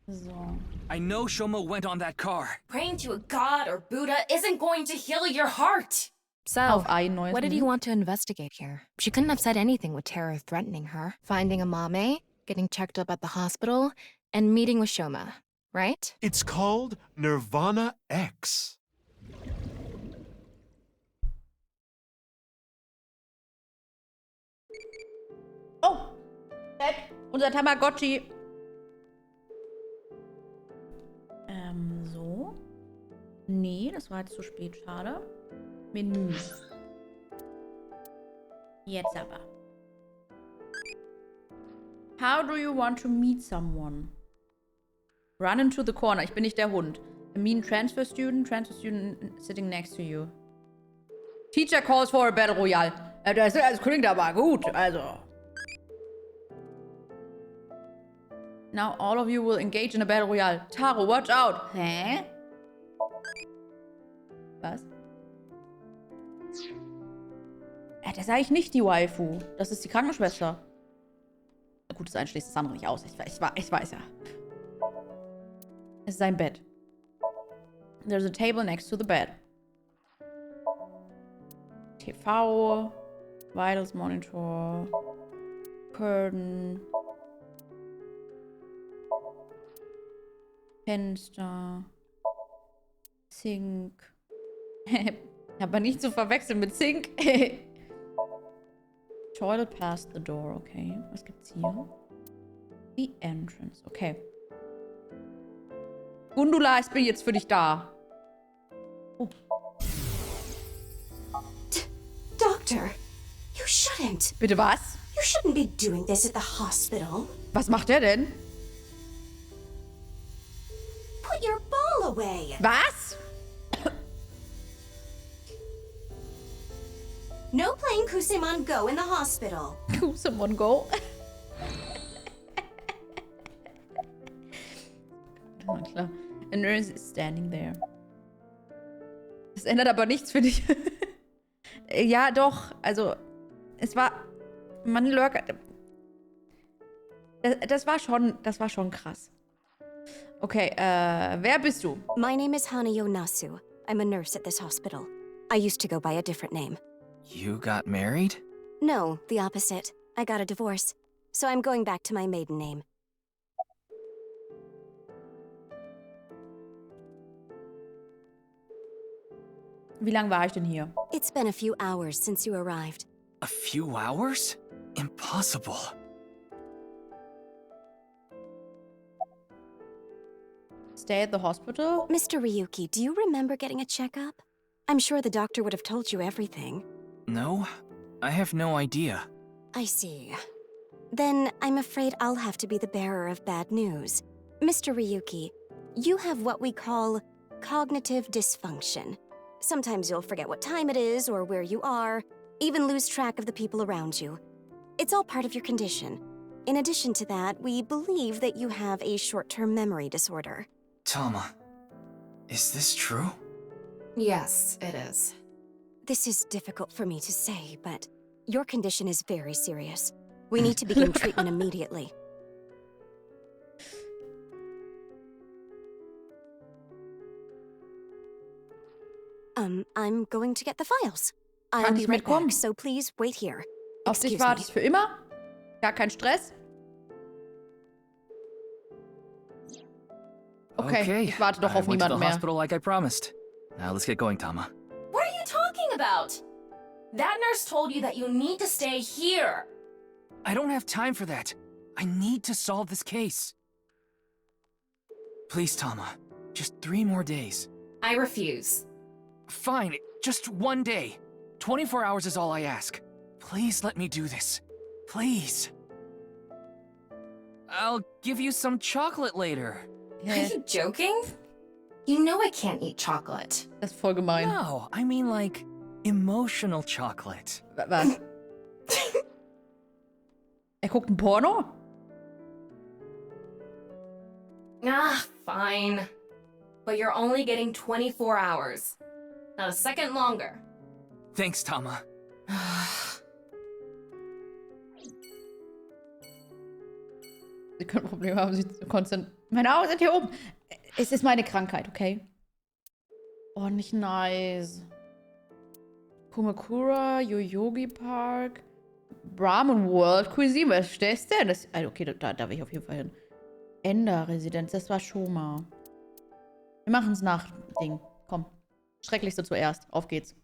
So. I know Shoma went on that car. Praying to a god or Buddha isn't going to heal your heart. So, ein neues what did Menü. you want to investigate here? She couldn't have said anything with terror threatening her. Finding a mame, getting checked up at the hospital, and meeting with Shoma, right? It's called Nirvana X. Oh! Nett. Unser Tamagotchi. So. Nee, das war jetzt zu spät. Schade. Menü. Jetzt aber. How do you want to meet someone? Run into the corner. Ich bin nicht der Hund. A mean transfer student sitting next to you. Teacher calls for a battle royale. Das klingt aber gut, also. Now all of you will engage in a battle royale. Taro, watch out. Hä? Was? Das ist eigentlich nicht die Waifu. Das ist die Krankenschwester. Gut, das eine schließt das andere nicht aus. Ich weiß ja. Es ist sein Bett. There's a table next to the bed. TV. Vitals Monitor. Curtain. Fenster. Sink. Aber nicht zu verwechseln mit Sink. Toilet past the door, okay. Was gibt's hier? The entrance, okay. Gundula, ich bin jetzt für dich da. Oh. Doctor, you shouldn't. Bitte was? You shouldn't be doing this at the hospital. Was macht der denn? Put your ball away. Was? No playing Kusemon Go in the hospital. Someone go. Na klar. A nurse is standing there. Das ändert aber nichts für dich. Ja, doch. Also, es war... Man lurkt... Das war schon krass. Okay, wer bist du? My name is Hanayo Nasu. I'm a nurse at this hospital. I used to go by a different name. You got married? No, the opposite. I got a divorce. So I'm going back to my maiden name. Wie lange war ich denn hier? It's been a few hours since you arrived. A few hours? Impossible. Stay at the hospital? Mr. Ryuki, do you remember getting a checkup? I'm sure the doctor would have told you everything. No, I have no idea. I see. Then I'm afraid I'll have to be the bearer of bad news. Mr. Ryuki, you have what we call cognitive dysfunction. Sometimes you'll forget what time it is or where you are, even lose track of the people around you. It's all part of your condition. In addition to that, we believe that you have a short-term memory disorder. Tama, is this true? Yes, it is. This is difficult for me to say, but your condition is very serious. We need to begin treatment immediately. I'm going to get the files. I'll Kann be ich right mitkommen? back, so please wait here. Auf dich Excuse warte me. ich für immer? Gar kein Stress? Okay, ich warte doch I auf went to niemanden the mehr. hospital like I promised. Now let's get going, Tama. What are you talking about? That nurse told you that you need to stay here. I don't have time for that. I need to solve this case. Please, Tama. Just 3 more days. I refuse. Fine, just 1 day. 24 hours is all I ask. Please let me do this. Please. I'll give you some chocolate later. Are you joking? You know I can't eat chocolate. Das ist voll gemein. No, I mean like emotional chocolate. Was? Er guckt ein Porno? Ah, fine. But you're only getting 24 hours. Not a second longer. Thanks, Tama. Sie können Probleme haben, sie zu konzentrieren. Meine Augen sind hier oben. Es ist meine Krankheit, okay? Oh, nicht nice. Kumakura, Yoyogi Park, Brahman World Cuisine. Was ist das denn? Das, also okay, da will ich auf jeden Fall hin. Ender-Residenz, das war schon mal. Wir machen es nach Ding. Komm. Schrecklichste zuerst. Auf geht's.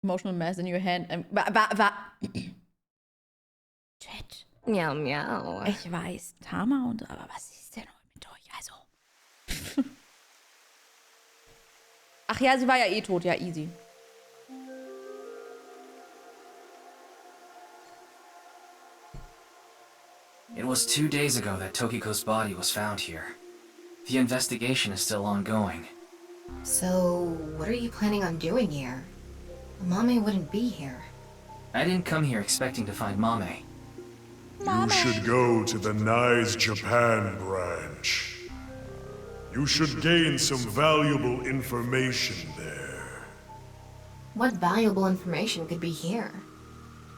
Emotional mass in your hand. Chat. Meow, meow. Ich weiß, Tama und... Aber was ist denn heute mit euch? Also... Ach ja, sie war ja eh tot. Ja, easy. It was 2 days ago that Tokiko's body was found here. The investigation is still ongoing. So, what are you planning on doing here? Mame wouldn't be here. I didn't come here expecting to find Mame. You should go to the Nice Japan branch. You should gain some valuable information there. What valuable information could be here?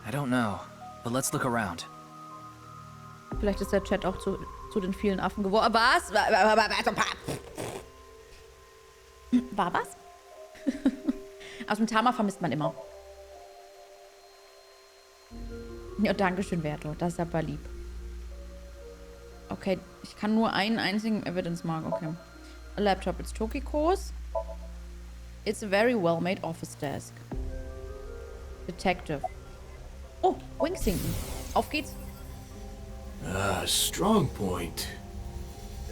I don't know, but let's look around. Vielleicht ist der Chat auch zu den vielen Affen geworden. Was? War was? Aus dem Tama vermisst man immer. Ja, dankeschön, Verto. Das ist aber lieb. Okay, ich kann nur einen einzigen Evidence Mark. Okay. A laptop. It's Tokiko's. It's a very well-made office desk. Detective. Oh, Wingsinken. Auf geht's. Strong point.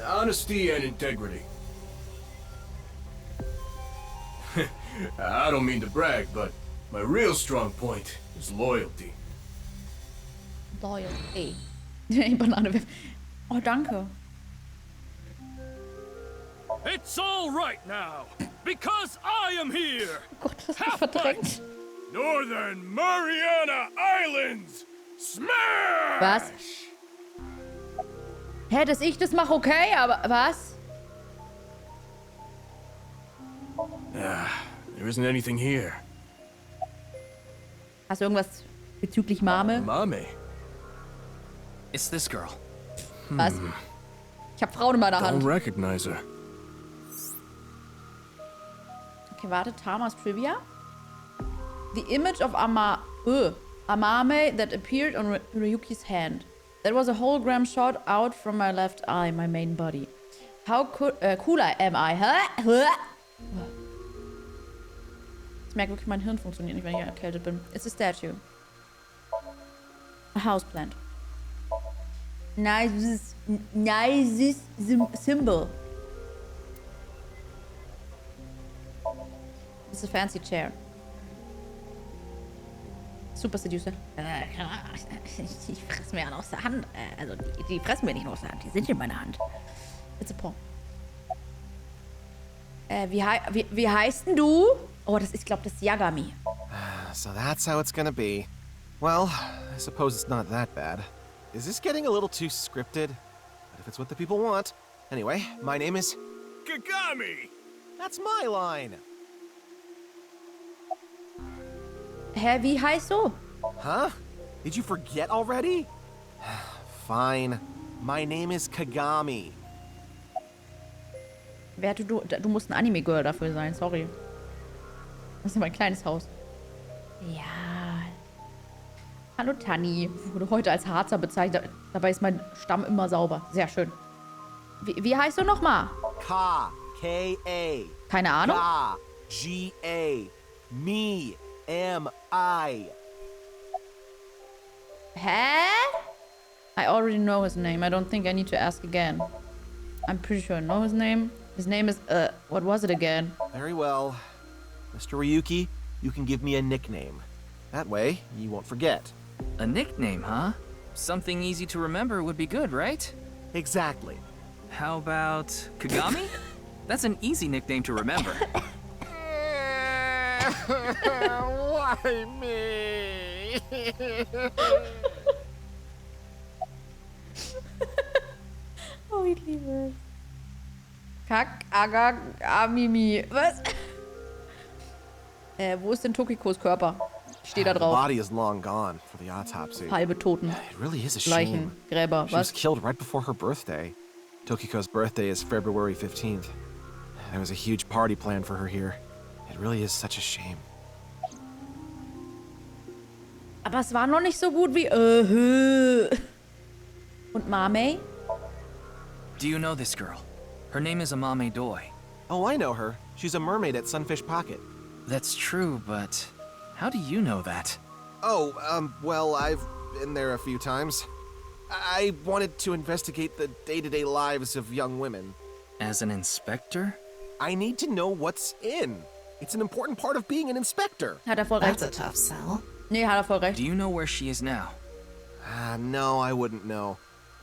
Honesty and integrity. I don't mean to brag, but my real strong point is loyalty. Loyalty. Banane. Oh, danke. It's all right now, because I am here. Oh Gott, das hab ich verdrängt. Northern Mariana Islands. Smash! Was? Hä, dass ich das mache, okay, aber was? There isn't anything here. Hast du irgendwas bezüglich Mame? Mame. It's this girl. Was? Ich hab Frauen in meiner Hand. Don't recognize her. Okay, warte, Tamas Trivia. The image of Amame that appeared on Ryuki's hand. That was a hologram shot out from my left eye, my main body. How cool am I? Ich merke wirklich, mein Hirn funktioniert nicht, wenn ich erkältet bin. It's a statue. A houseplant. Nice symbol. It's a fancy chair. Super Seducer. Die fressen mir aus der Hand. Also, die fressen mir nicht aus der Hand. Die sind in meiner Hand. It's a paw. Wie heißt denn du? Oh, ich glaube, das ist Yagami. So that's how it's gonna be. Well, I suppose it's not that bad. Is this getting a little too scripted? But if it's what the people want. Anyway, my name is... Kagami! That's my line! Hä, wie heißt du? Huh? Did you forget already? Fine. My name is Kagami. Du musst ein Anime-Girl dafür sein, sorry. Das ist mein kleines Haus. Ja. Hallo Tanni. Wurde heute als Harzer bezeichnet. Dabei ist mein Stamm immer sauber. Sehr schön. Wie heißt du nochmal? K-A. Keine Ahnung. K-G-A. Me. M-I. Hä? I already know his name. I don't think I need to ask again. I'm pretty sure I know his name. His name is, what was it again? Very well. Mr. Ryuki, you can give me a nickname. That way, you won't forget. A nickname, huh? Something easy to remember would be good, right? Exactly. How about Kagami? That's an easy nickname to remember. Why me? Oh, ich liebe es. Kack, Agag, Amimi. Was? Wo ist denn Tokikos Körper? Ich stehe da The drauf. body is long gone for the autopsy. Halbe Toten. It really is a Leichen. shame. Gräber. She was Was? killed right before her birthday. Tokiko's birthday is February 15th. There was a huge party planned for her here. It really is such a shame. Aber es war noch nicht so gut wie... Und Mame? Do you know this girl? Her name is Amame Doi. Oh, I know her. She's a mermaid at Sunfish Pocket. That's true, but how do you know that? Oh, well, I've been there a few times. I wanted to investigate the day-to-day lives of young women. As an inspector? I need to know what's in. It's an important part of being an inspector. Hat voll recht. That's a tough sell. Nee, hat voll recht. Do you know where she is now? No, I wouldn't know.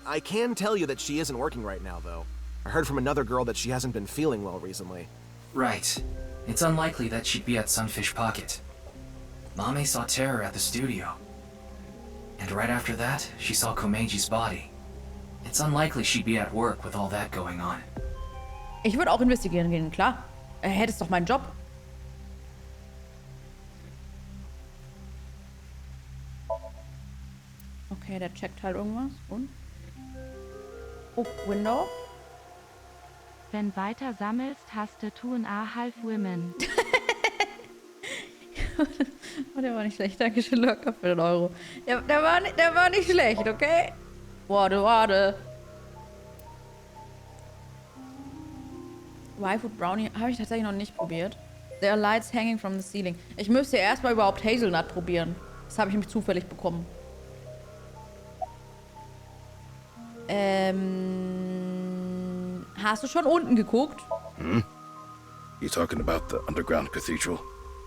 I can tell you that she isn't working right now, though. I heard from another girl that she hasn't been feeling well recently. Right. It's unlikely that she'd be at Sunfish Pocket. Mame saw Terror at the studio. And right after that, she saw Komeji's body. It's unlikely she'd be at work with all that going on. Ich würde auch investigieren gehen, klar. Hättest doch meinen Job. Okay, der checkt halt irgendwas. Und? Oh, Window. Wenn weiter sammelst, hast du Two&A Half Women. Oh, der war nicht schlecht. Dankeschön, locker für den Euro. Der war nicht schlecht, okay? Warte. Whitewood Brownie habe ich tatsächlich noch nicht probiert. There are lights hanging from the ceiling. Ich müsste erstmal überhaupt Hazelnut probieren. Das habe ich nämlich zufällig bekommen. Hast du schon unten geguckt? You talking about the underground cathedral?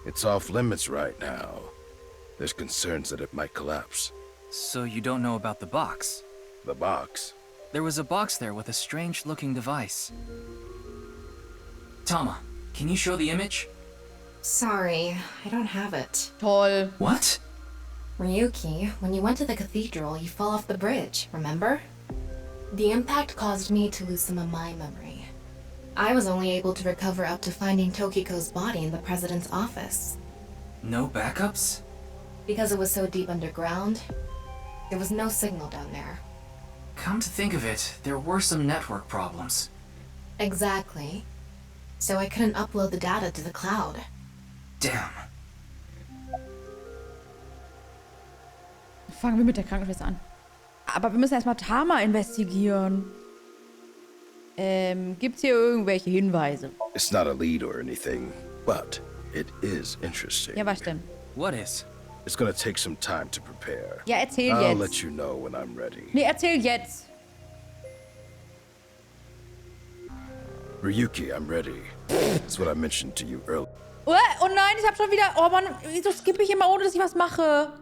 It's off limits right now. There's concerns that it might collapse. So you don't know about the box? The box? There was a box there with a strange-looking device. Tama, can you show the image? Sorry, I don't have it. Toll. What? Ryuki, when you went to the cathedral, you fell off the bridge, remember? The impact caused me to lose some of my memory. I was only able to recover up to finding Tokiko's body in the president's office. No backups? Because it was so deep underground, there was no signal down there. Come to think of it, there were some network problems. Exactly. So I couldn't upload the data to the cloud. Damn. Fangen wir mit der Krankenschwester an. Aber wir müssen erstmal Tama investigieren. Gibt's hier irgendwelche Hinweise? It's not a lead or anything, but it is interesting. Ja, was denn? What is? It's gonna take some time to prepare. Ja, erzähl I'll jetzt. let you know when I'm ready. Nee, erzähl jetzt. Ryuki, I'm ready. That's what I mentioned to you earlier. Oh nein, ich hab schon wieder... Oh Mann, wieso skippe ich immer, ohne dass ich was mache?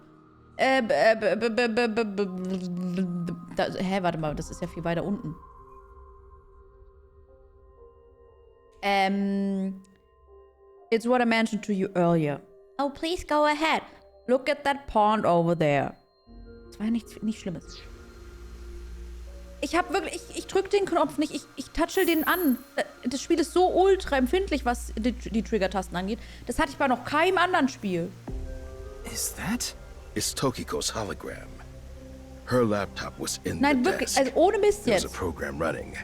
Warte mal, das ist ja viel weiter unten. It's what I mentioned to you earlier. Oh, please go ahead. Look at that pond over there. Das war ja nichts Schlimmes. Ich hab wirklich... Ich drück den Knopf nicht. Ich touche den an. Das Spiel ist so ultra empfindlich, was die Trigger-Tasten angeht. Das hatte ich bei noch keinem anderen Spiel. Is that? It's Tokiko's hologram. Her laptop was in Nein, the wirklich, desk. also ohne Mist There's a jetzt. program running.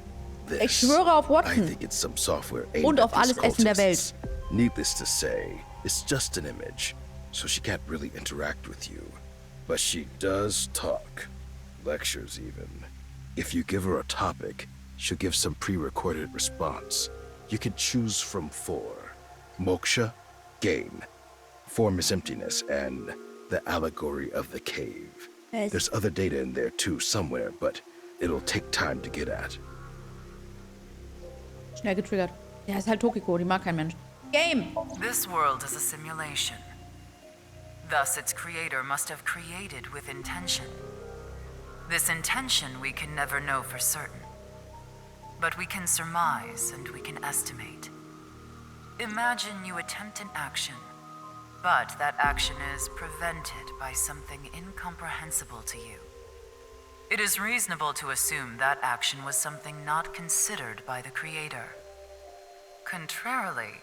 This, Ich schwöre auf I Watson. think it's some software aimed Und auf at these alles Essen der Welt. cultists. Needless to say, it's just an image, so she can't really interact with you. But she does talk. Lectures even. If you give her a topic, she'll give some pre-recorded response. You can choose from 4. Moksha, gain. Form is emptiness, and the allegory of the cave. There's other data in there too somewhere, but it'll take time to get at. Schnell getriggert. Ja, ist halt Tokiko, die mag kein Mensch. Game! This world is a simulation. Thus, its creator must have created with intention. This intention we can never know for certain. But we can surmise and we can estimate. Imagine you attempt an action, but that action is prevented by something incomprehensible to you. It is reasonable to assume that action was something not considered by the creator. Contrarily,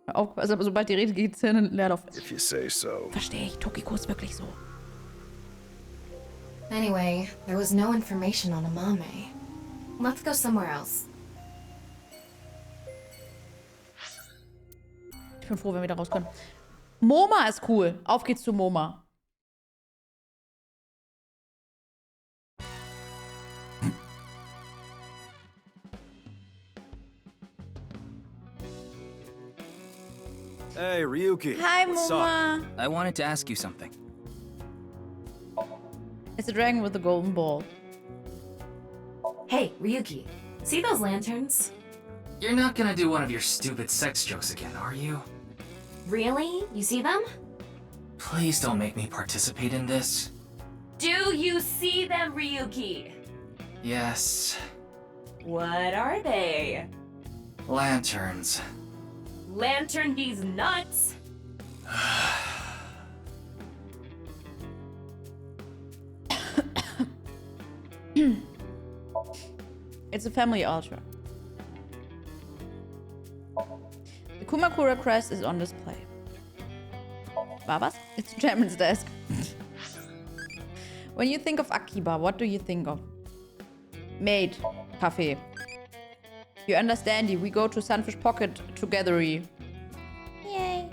Aufpassen, aber sobald die Rede geht, hin in Leerlauf. If you say so. Verstehe ich, Tokiko ist wirklich so. Anyway, there was no information on Amame. Let's go somewhere else. Ich bin froh, wenn wir da raus können. MoMA ist cool. Auf geht's zu MoMA. Hey, Ryuki. Hi, What's up? MoMA. I wanted to ask you something. It's a dragon with a golden ball. Hey, Ryuki. See those lanterns? You're not gonna do one of your stupid sex jokes again, are you? Really? You see them? Please don't make me participate in this. Do you see them, Ryuki? Yes. What are they? Lanterns. Lantern these nuts? It's a family altar. The Kumakura crest is on display. War was? It's the chairman's desk. When you think of Akiba, what do you think of? Maid. Cafe. You understand, we go to Sunfish Pocket together. Yay.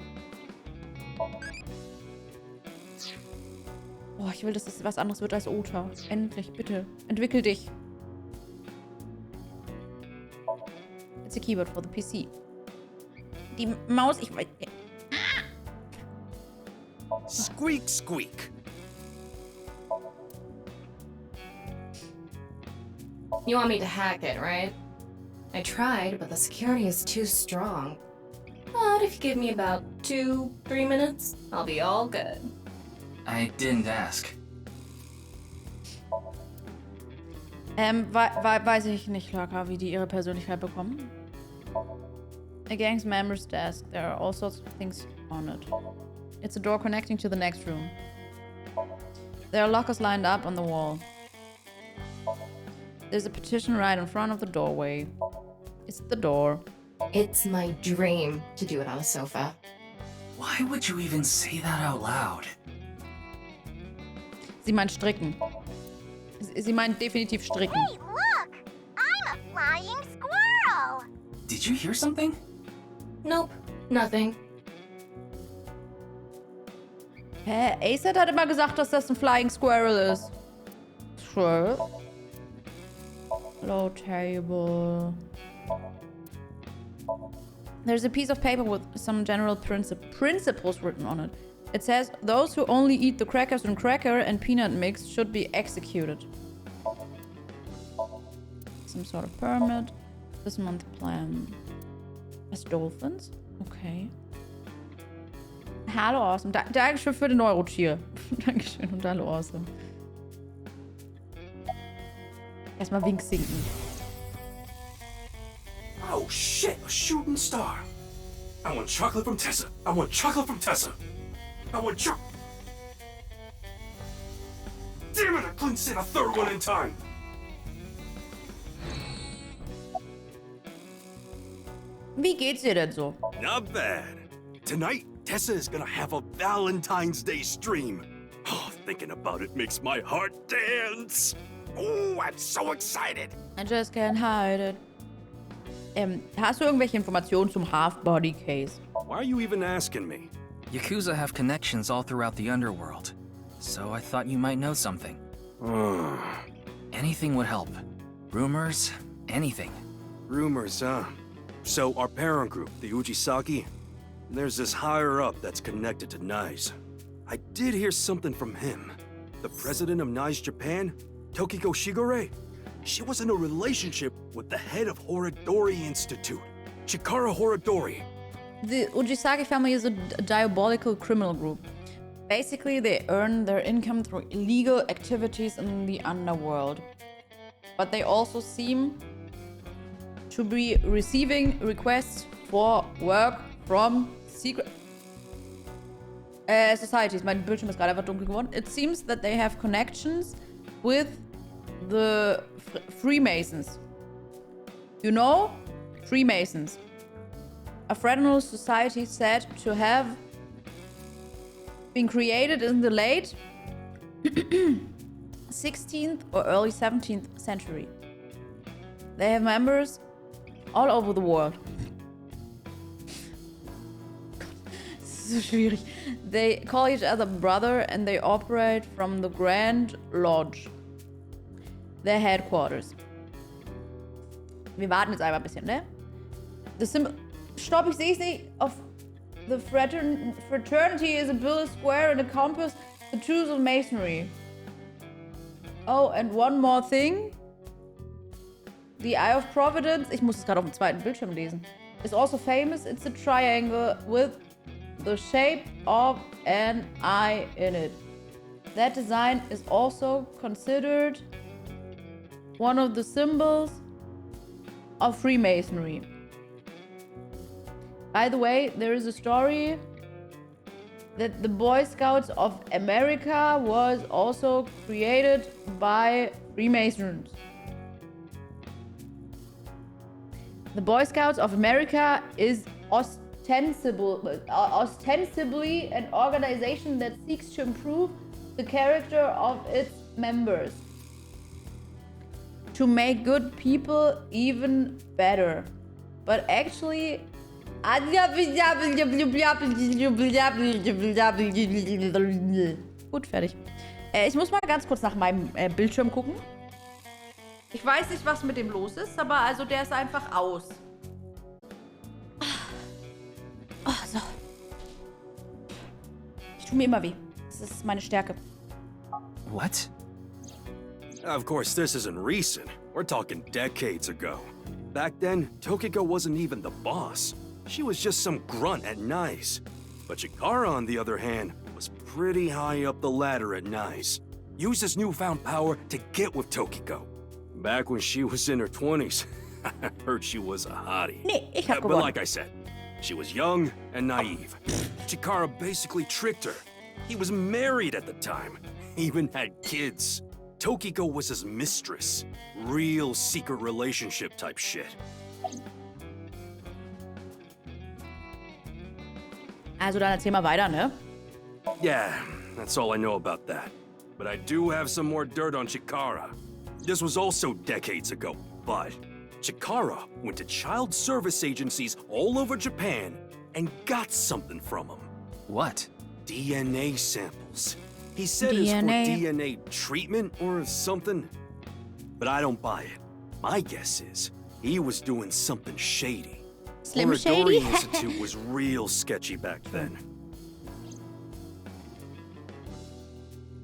Oh, ich will, dass es was anderes wird als Ota. Endlich, bitte. Entwickel dich. It's a keyboard for the PC. Die Maus, ich weiß. Squeak, squeak. You want me to hack it, right? I tried, but the security is too strong. But if you give me about 2-3 minutes, I'll be all good. I didn't ask. Weiß ich nicht, Laka, wie die ihre Persönlichkeit bekommen. A gang's member's desk. There are all sorts of things on it. It's a door connecting to the next room. There are lockers lined up on the wall. There's a petition right in front of the doorway. It's the door. It's my dream to do it on a sofa. Why would you even say that out loud? Sie meint stricken. Sie meint definitiv stricken. Hey, look! I'm a flying squirrel! Did you hear something? Nope, nothing. Hä? Acet hat immer gesagt, dass das ein Flying Squirrel ist. Sure. Low table. There's a piece of paper with some general principles written on it. It says, those who only eat the crackers and cracker and peanut mix should be executed. Some sort of permit. This month plan. As dolphins? Okay. Hallo, awesome. Dankeschön für den Neurotier. Dankeschön und hallo, awesome. Erstmal Wink sinken. Oh shit, a shooting star. I want chocolate from Tessa. I want chocolate from Tessa. I want Damn it, I couldn't say a third one in time. Wie geht's dir denn so? Not bad. Tonight, Tessa is gonna have a Valentine's Day stream. Oh, thinking about it makes my heart dance. Oh, I'm so excited. I just can't hide it. Hast du irgendwelche Informationen zum Half-Body Case? Why are you even asking me? Yakuza have connections all throughout the underworld, so I thought you might know something. Anything would help. Rumors, anything. Rumors, huh? So our parent group, the Ujisaki, there's this higher up that's connected to NICE. I did hear something from him. The president of NICE Japan, Tokiko Shigure, she was in a relationship with the head of Horodori Institute, Chikara Horodori. The Ujisaki family is a diabolical criminal group. Basically, they earn their income through illegal activities in the underworld. But they also seem to be receiving requests for work from secret societies. Mein Bildschirm ist gerade einfach dunkel geworden. It seems that they have connections with the Freemasons. You know? Freemasons. a fraternal society said to have been created in the late 16th or early 17th century. They have members all over the world. So schwierig. They call each other brother and they operate from the Grand Lodge, their headquarters. Wir warten jetzt einmal ein bisschen, ne? The symbol. Stopp, ich sehe es nicht. Of the fraternity is a bill, a square, and a compass. The tools of masonry. Oh, and one more thing. The Eye of Providence. Ich muss es gerade auf dem zweiten Bildschirm lesen. Is also famous. It's a triangle with the shape of an eye in it. That design is also considered one of the symbols of Freemasonry. By the way, there is a story that the Boy Scouts of America was also created by Freemasons. The Boy Scouts of America is ostensibly an organization that seeks to improve the character of its members, to make good people even better. But actually, gut, fertig. Ich muss mal ganz kurz nach meinem Bildschirm gucken. Ich weiß nicht, was mit dem los ist, aber also der ist einfach aus. Oh, so. Ich tue mir immer weh. Das ist meine Stärke. What? Of course, this isn't recent. We're talking decades ago. Back then, Tokiko wasn't even the boss. She was just some grunt at NICE. But Chikara, on the other hand, was pretty high up the ladder at NICE. Used his newfound power to get with Tokiko. Back when she was in her 20s, I heard she was a hottie. Nee, ich hab But gewonnen. like I said, she was young and naive. Chikara basically tricked her. He was married at the time. He even had kids. Tokiko was his mistress. Real secret relationship type shit. Also dann erzähl mal weiter, ne? Yeah, that's all I know about that. But I do have some more dirt on Chikara. This was also decades ago, but Chikara went to child service agencies all over Japan and got something from them. What? DNA samples. He said it's for DNA treatment or something. But I don't buy it. My guess is he was doing something shady. Slim The Shady? Moridori Institute was real sketchy back then.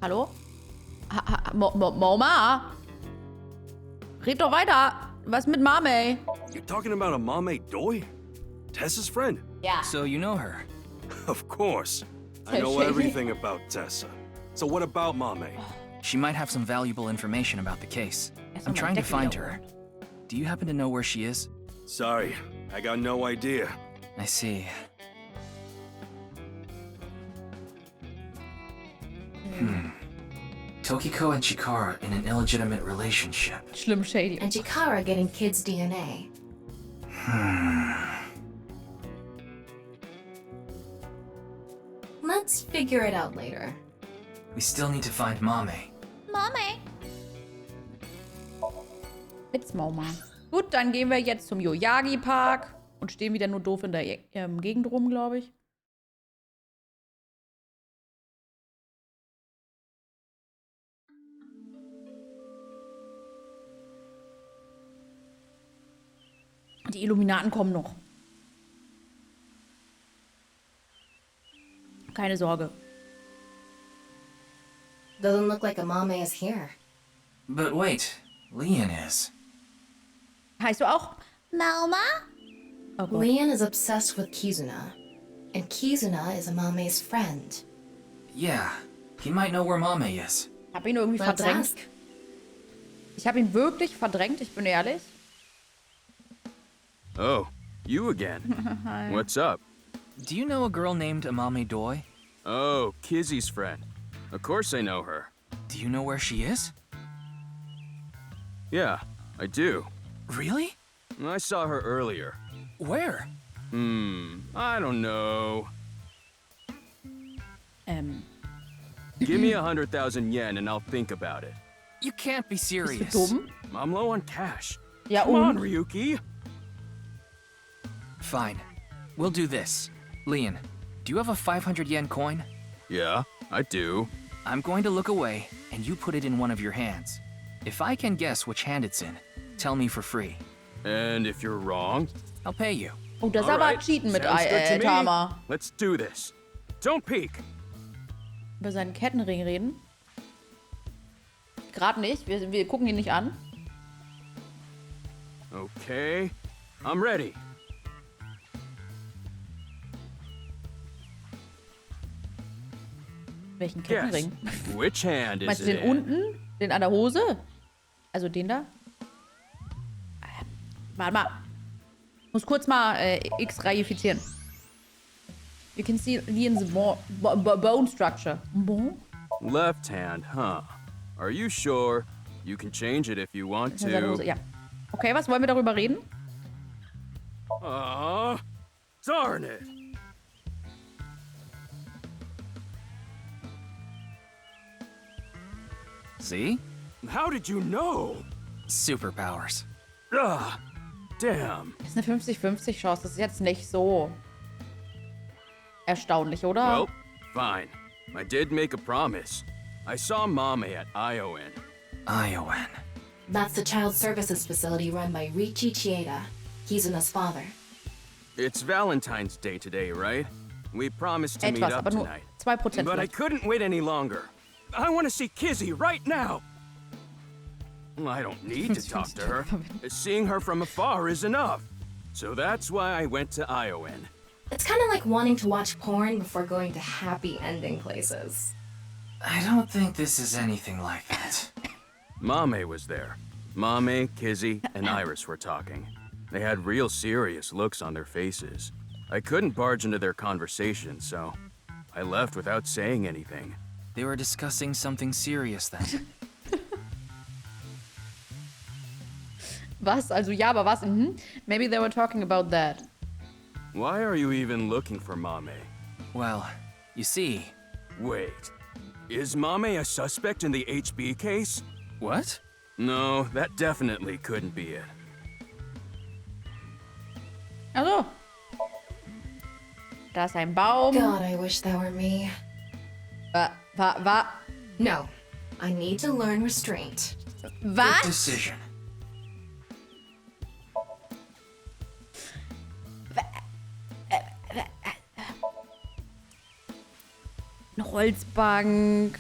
Hallo? Mama? Red doch weiter. Was mit Mame? You're talking about a Mame Doi? Tessa's friend? Yeah. So you know her? Of course. I know everything about Tessa. So what about Mame? She might have some valuable information about the case. I'm trying to find her. Do you happen to know where she is? Sorry, I got no idea. I see. Tokiko and Chikara in an illegitimate relationship. Slim Shady. And Chikara getting kids' DNA. Let's figure it out later. We still need to find Mame. Mommy. It's Mama. Gut, dann gehen wir jetzt zum Yoyagi Park und stehen wieder nur doof in der Gegend rum, glaube ich. Die Illuminaten kommen noch. Keine Sorge. Doesn't look like Amame is here. But wait, Leon is. Heißt du auch? Mama? Oh Gott. Leon is obsessed with Kizuna. And Kizuna is Amame's friend. Yeah, he might know where Mame is. Ich hab ihn irgendwie Let's verdrängt. ask. Ich habe ihn wirklich verdrängt, ich bin ehrlich. Oh, you again. What's up? Do you know a girl named Amame Doi? Oh, Kizzy's friend. Of course I know her. Do you know where she is? Yeah, I do. Really? I saw her earlier. Where? I don't know. Give me 100,000 yen and I'll think about it. You can't be serious. Bist du dumm? I'm low on cash. Ja, Come on, und? Ryuki. Fine. We'll do this. Leon, do you have a 500 yen coin? Yeah, I do. I'm going to look away, and you put it in one of your hands. If I can guess which hand it's in, tell me for free. And if you're wrong? I'll pay you. Oh, das ist aber Alright, Cheaten mit sounds good to me. Tama. Let's do this. Don't peek. Über seinen Kettenring reden. Gerade nicht. Wir gucken ihn nicht an. Okay, I'm ready. Welchen Guess. Kettenring? Which hand is Meinst du it den in? unten? Den an der Hose? Also den da? Warte mal. Muss kurz mal X reifizieren. You can see Leon's bone structure. Bone? Left hand, huh? Are you sure? You can change it if you want Das ist seine Hose, to. ja. Okay, was wollen wir darüber reden? Darn it. See? How did you know? Superpowers. Damn. Das ist eine 50-50 Chance. Das ist jetzt nicht so erstaunlich, oder? Well, fine. I did make a promise. I saw Mame at ION. ION. That's the child services facility run by Riichi Chieda. Kizuna's father. It's Valentine's Day today, right? We promised to meet Etwas, up aber nur tonight. 2% But I vielleicht. couldn't wait any longer. I want to see Kizzy right now. I don't need to talk to her. Seeing her from afar is enough. So that's why I went to ION. It's kind of like wanting to watch porn before going to happy ending places. I don't think this is anything like that. Mame was there. Mame, Kizzy, and Iris were talking. They had real serious looks on their faces. I couldn't barge into their conversation, so I left without saying anything. They were discussing something serious then. Was? Also ja, aber was? Mhm. Maybe they were talking about that. Why are you even looking for Mame? Well, you see... Wait. Is Mame a suspect in the HB case? What? No, that definitely couldn't be it. Also. Da ist ein Baum. God, I wish that were me. No. I need to learn restraint. Good Was? decision. Eine Holzbank.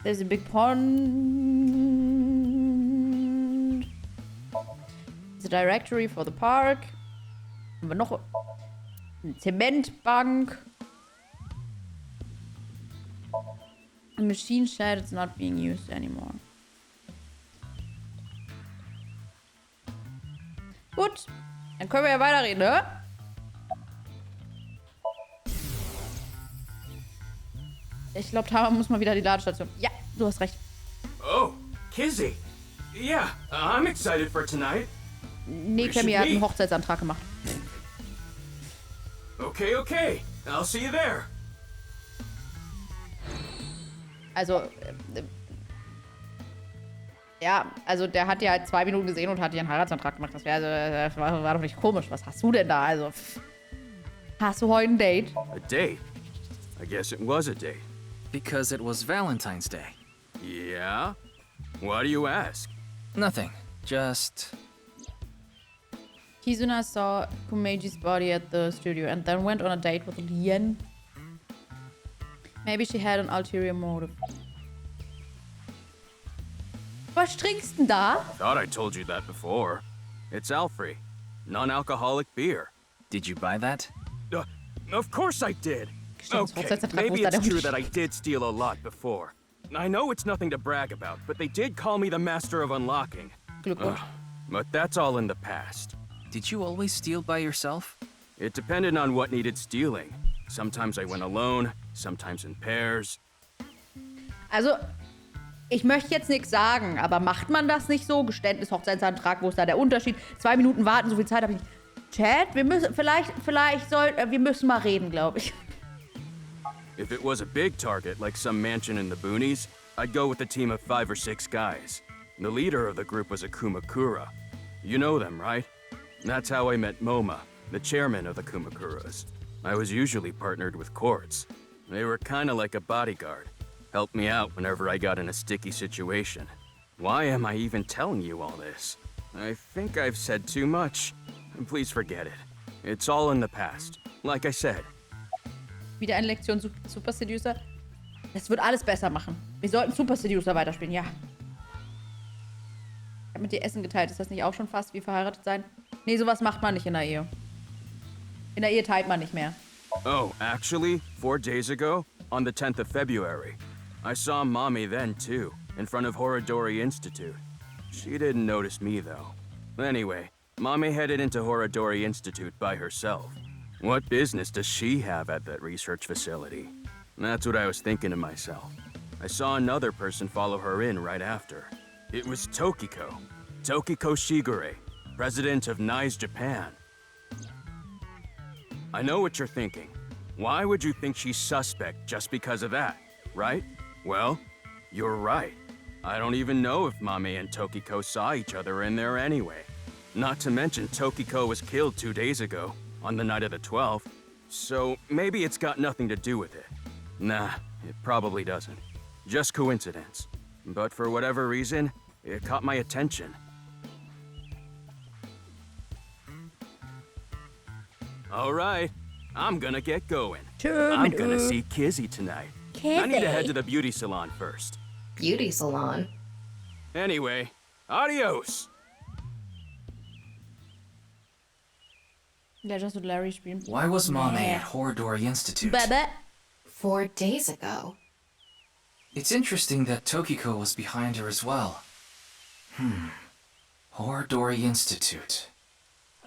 There's a big pond. There's a directory for the park. Haben wir noch eine Zementbank. A machine shed, it's not being used anymore. Gut, dann können wir ja weiterreden, ne? Ich glaube, Tama muss mal wieder die Ladestation. Ja, du hast recht. Oh, Kizzy. Yeah, I'm excited for tonight. Nee, Clemmy hat einen Hochzeitsantrag gemacht. Okay. I'll see you there. Also, ja, also der hat ja halt 2 Minuten gesehen und hat dir einen Heiratsantrag gemacht. Das war doch nicht komisch. Was hast du denn da? Also, hast du heute ein Date? A date? I guess it was a date. Because it was Valentine's Day. Yeah? Why do you ask? Nothing. Just... Kizuna saw Kumeji's body at the studio and then went on a date with Lien. Maybe she had an ulterior motive. Was trinkst denn da? Thought I told you that before. It's Alfrey. Non-alcoholic beer. Did you buy that? Of course I did. Stimmt, Okay, Hochzeitsantrag maybe muss da it's der true Unterschied. that I did steal a lot before. I know it's nothing to brag about, but they did call me the master of unlocking. Glückwunsch. But that's all in the past. Did you always steal by yourself? It depended on what needed stealing. Sometimes I went alone, sometimes in pairs. Also, Ich möchte jetzt nichts sagen, aber macht man das nicht so? Geständnis, Hochzeitsantrag, wo ist da der Unterschied? 2 Minuten warten, so viel Zeit habe ich nicht. Chat, wir müssen, wir müssen mal reden, glaube ich. If it was a big target, like some mansion in the boonies, I'd go with a team of 5 or 6 guys. The leader of the group was a Kumakura. You know them, right? That's how I met Moma, the chairman of the Kumakuras. I was usually partnered with Quartz. They were kinda like a bodyguard. Helped me out whenever I got in a sticky situation. Why am I even telling you all this? I think I've said too much. Please forget it. It's all in the past. Like I said. Wieder eine Lektion Super Seducer. Das wird alles besser machen. Wir sollten Super Seducer weiterspielen, ja. Ich habe mit dir Essen geteilt. Ist das nicht auch schon fast wie verheiratet sein? Nee, sowas macht man nicht in der Ehe. In der Ehe teilt man nicht mehr. Oh, actually, 4 days ago, on the 10th of February, I saw Mommy then, too, in front of Horodori Institute. She didn't notice me, though. Anyway, Mommy headed into Horodori Institute by herself. What business does she have at that research facility? That's what I was thinking to myself. I saw another person follow her in right after. It was Tokiko. Tokiko Shigure, president of NICE Japan. I know what you're thinking. Why would you think she's suspect just because of that, right? Well, you're right. I don't even know if Mame and Tokiko saw each other in there anyway. Not to mention Tokiko was killed 2 days ago, on the night of the 12th, so maybe it's got nothing to do with it. Nah, it probably doesn't. Just coincidence. But for whatever reason, it caught my attention. All right, I'm gonna get going. I'm gonna see Kizzy tonight. I need to head to the beauty salon first. Beauty salon? Anyway, adios! Ja, just with Larry spielen. Why was Mame at Horodori Institute? 4 days ago. It's interesting that Tokiko was behind her as well. Horodori Institute.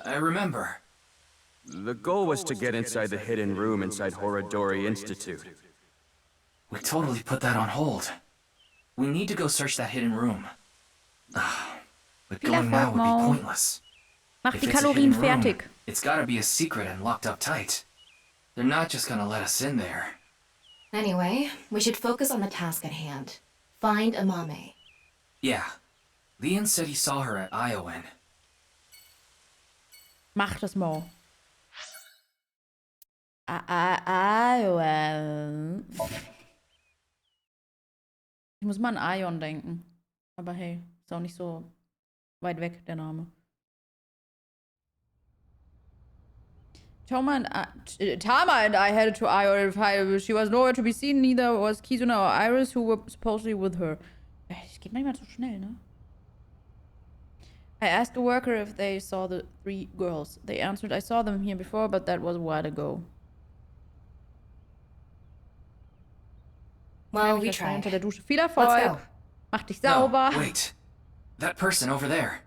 I remember. The goal was to get inside the hidden room inside Horodori Institute. We totally put that on hold. We need to go search that hidden room. But going now would be pointless. Mach If die it's a Kalorien hidden room, fertig. it's gotta be a secret and locked up tight. They're not just gonna let us in there. Anyway, we should focus on the task at hand. Find Amame. Yeah. Leon said he saw her at Iowan. Mach das mal. Ion. Ich muss mal an Ion denken. Aber hey, ist auch nicht so weit weg, der Name. Tama and I headed to Ion. She was nowhere to be seen, neither was Kizuna or Iris, who were supposedly with her. Es geht manchmal zu schnell, ne? I asked a worker if they saw the 3 girls. They answered, I saw them here before, but that was a while ago. Well, we tried. Unter der Dusche. Viel Erfolg. Mach dich sauber. No, wait. That person over there.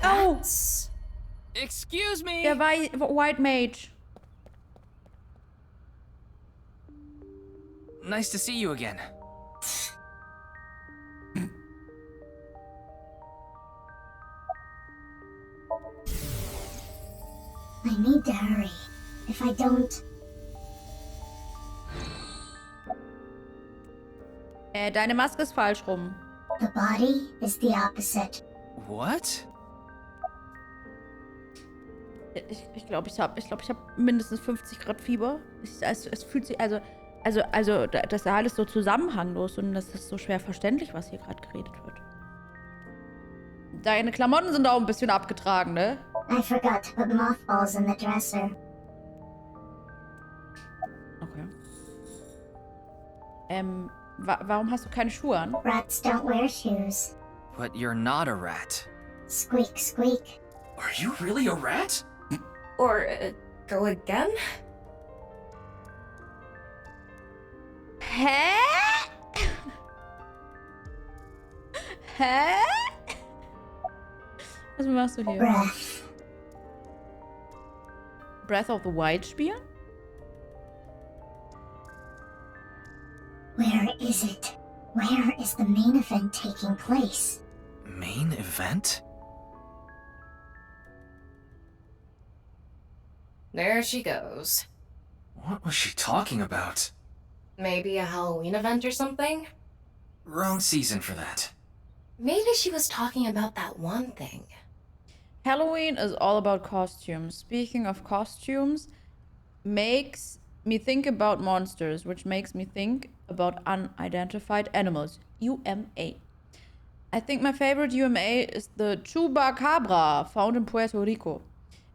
Oh! Excuse me! Der White Mage. Nice to see you again. I need to hurry. If I don't... Deine Maske ist falsch rum. The body is the opposite. What? Ich glaube, ich habe mindestens 50 Grad Fieber. Es fühlt sich, also, das ist ja alles so zusammenhanglos und das ist so schwer verständlich, was hier gerade geredet wird. Deine Klamotten sind auch ein bisschen abgetragen, ne? I forgot to put mothballs in the dresser. Okay. Warum hast du keine Schuhe an? Rats don't wear shoes. But you're not a rat. Squeak, squeak. Are you really a rat? Or, go again? Hä? Hä? Was machst du hier? Breath. Breath of the Wild spielen? Where the main event taking place. Main event? There she goes. What was she talking about? Maybe a Halloween event or something? Wrong season for that. Maybe she was talking about that one thing. Halloween is all about costumes. Speaking of costumes, makes me think about monsters, which makes me think about unidentified animals. UMA. I think my favorite UMA is the chupacabra found in Puerto Rico.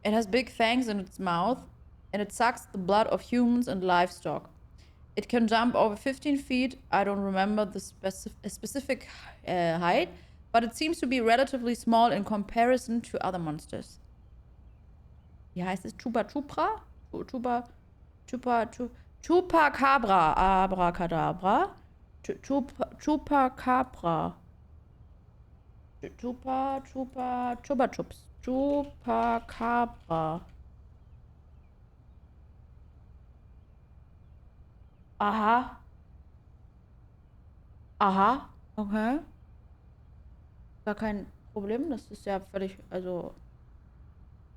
It has big fangs in its mouth and it sucks the blood of humans and livestock. It can jump over 15 feet. I don't remember the specific height, but it seems to be relatively small in comparison to other monsters. Wie heißt es? Chupacabra? Chupacabra. Abracadabra. Chupacabra. Chupa Chups. Chupacabra. Aha. Aha. Okay. Gar kein Problem. Das ist ja völlig, also...